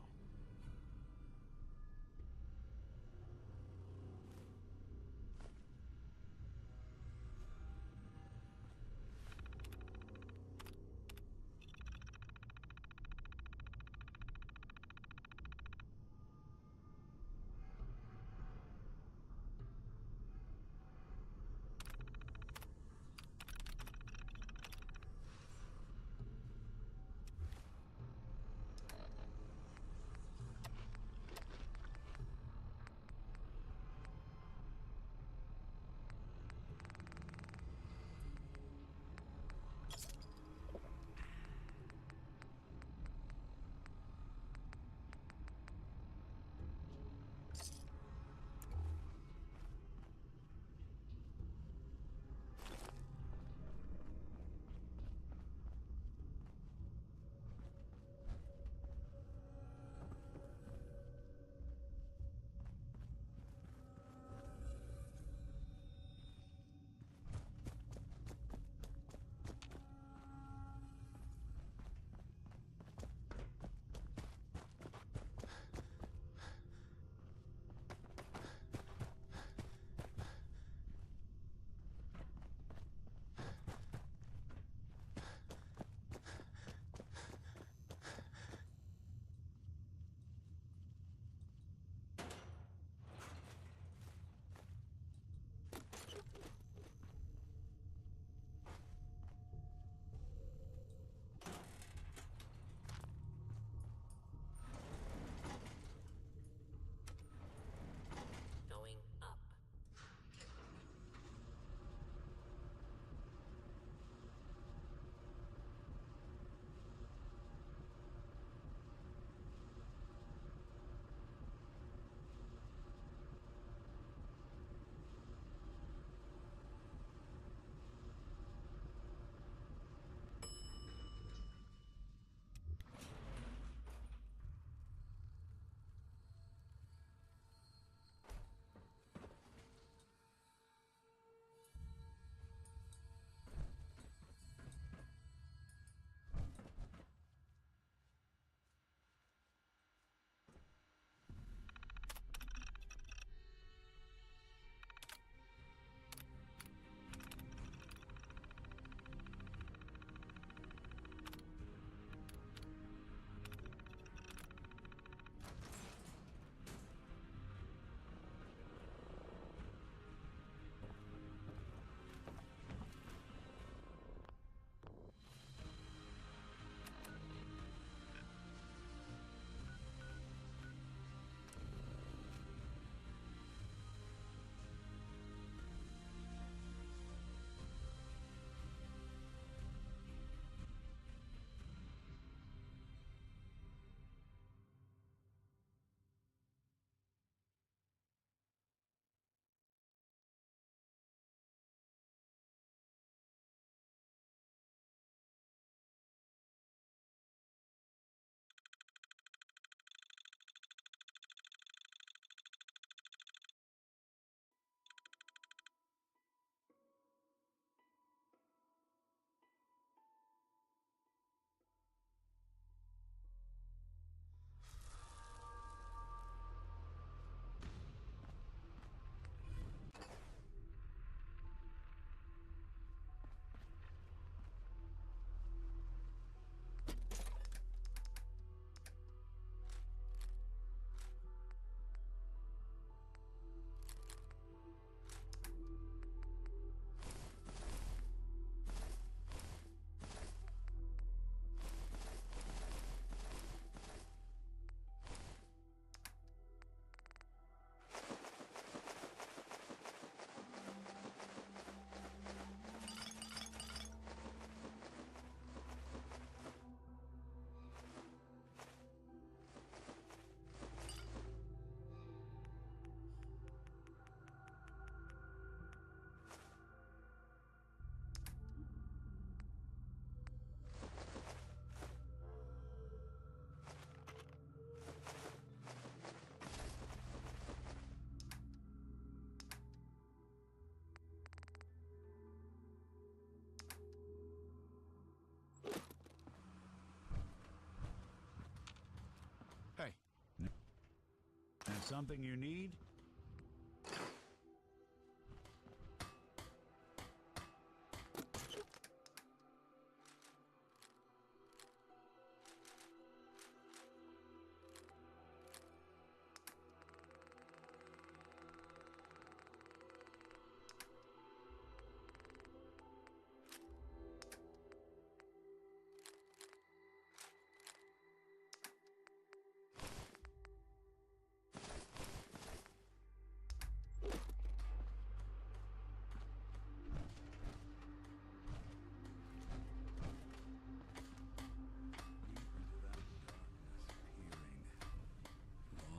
something you need?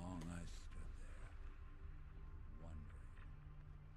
Long I stood there, wondering, fearing.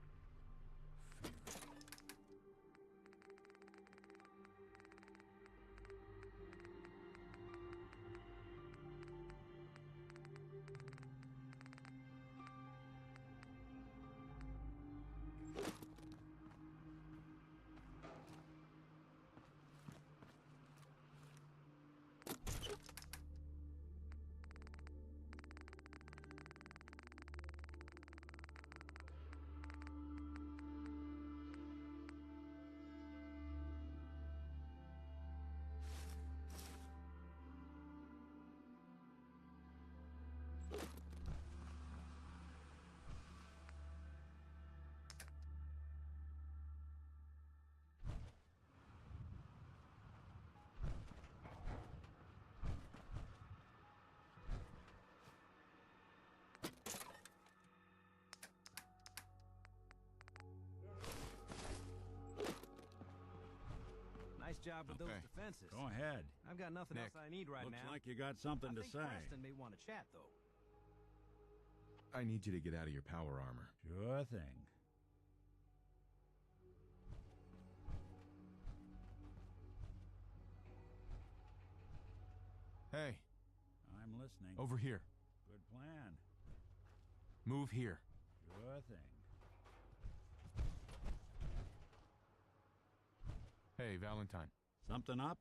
Nice job with those defenses. Go ahead. I've got nothing Nick, else I need right Looks now. like you got something to I think say. Preston may want to chat, though. I need you to get out of your power armor. Sure thing. Hey, I'm listening. over here. Good plan. Move here. Sure thing. Hey, Valentine. Something up?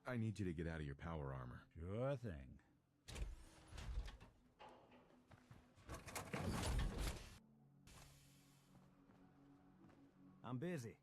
I need you to get out of your power armor. Sure thing. I'm busy.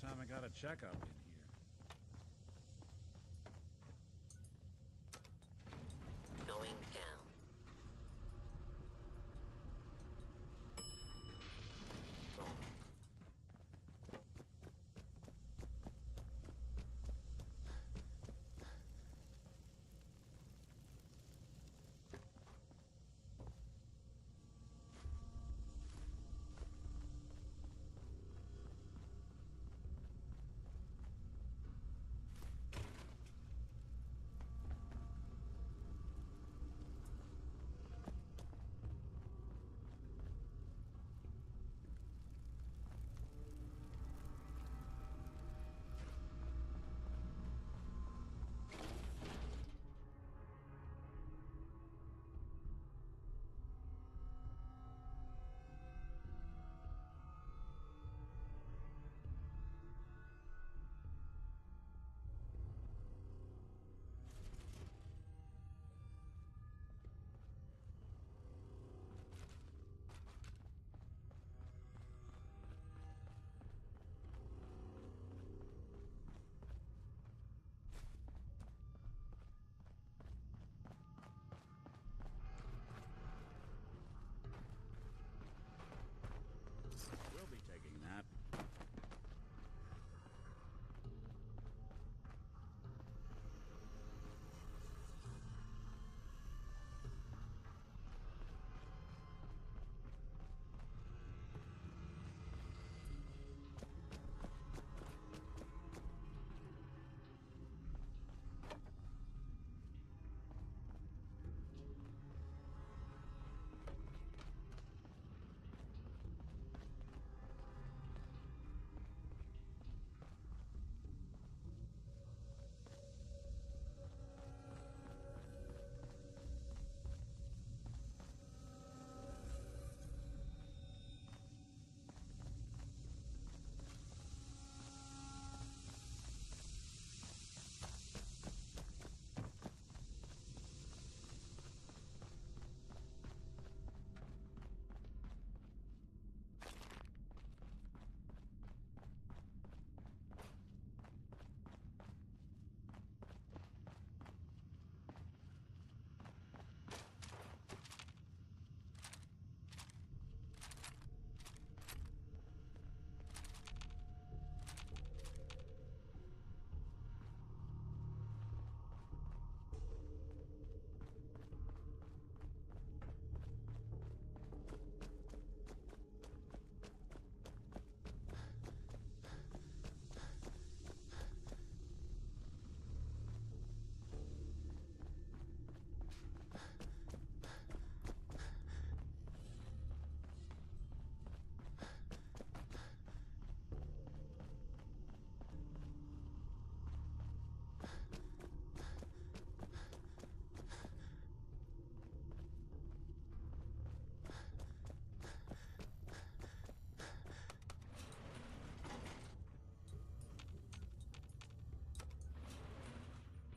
last time I got a checkup in here. Going down. We'll be taking that.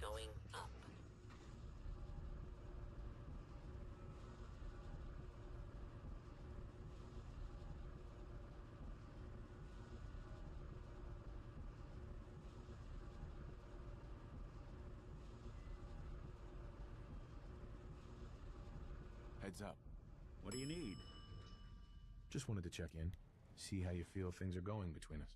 Going up. Heads up. What do you need? Just wanted to check in, see how you feel things are going between us.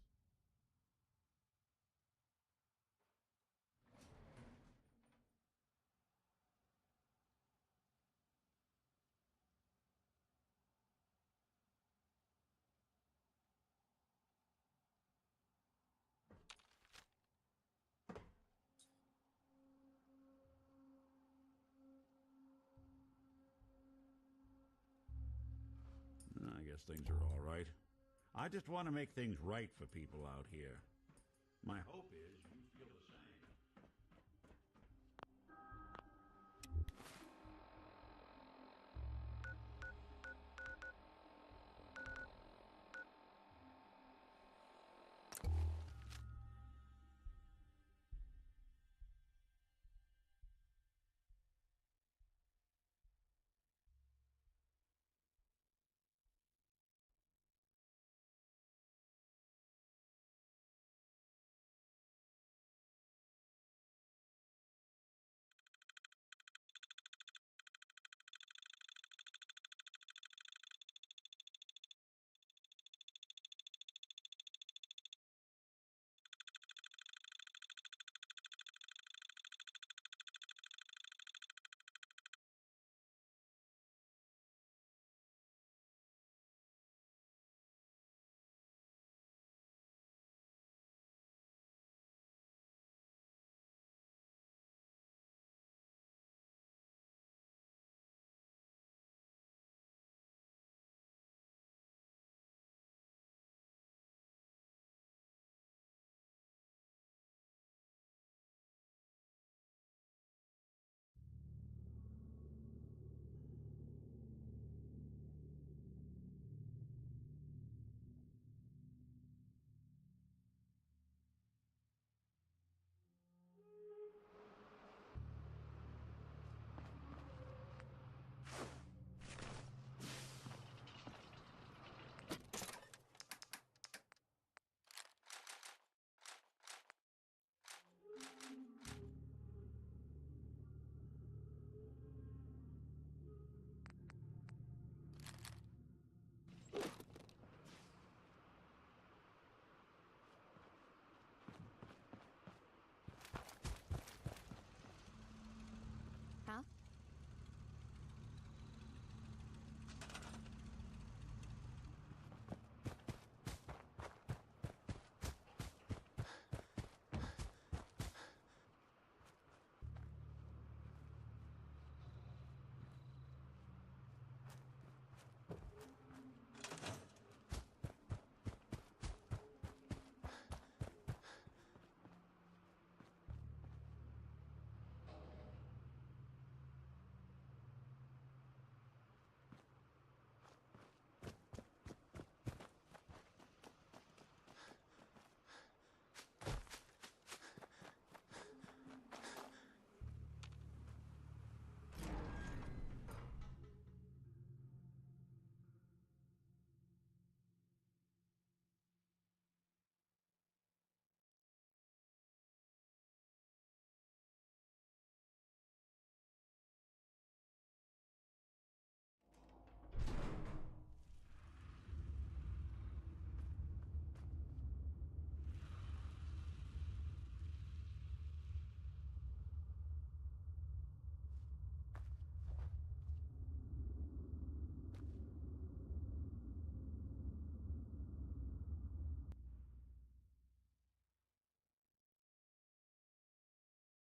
I guess things are all right. I just want to make things right for people out here. My hope is